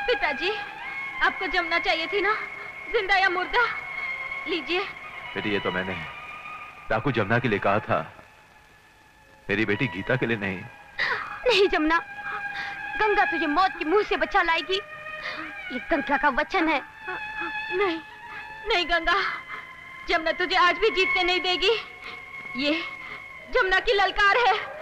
पिताजी, आपको जमना चाहिए थी ना, जिंदा या मुर्दा। लीजिए। बेटी, ये तो मैंने डाकू जमुना के लिए कहा था, मेरी बेटी गीता के लिए नहीं। नहीं जमुना, गंगा तुझे मौत की मुंह से बचा लाएगी, ये गंगा का वचन है। नहीं नहीं गंगा, जमुना तुझे आज भी जीतने नहीं देगी। ये जमुना की ललकार है।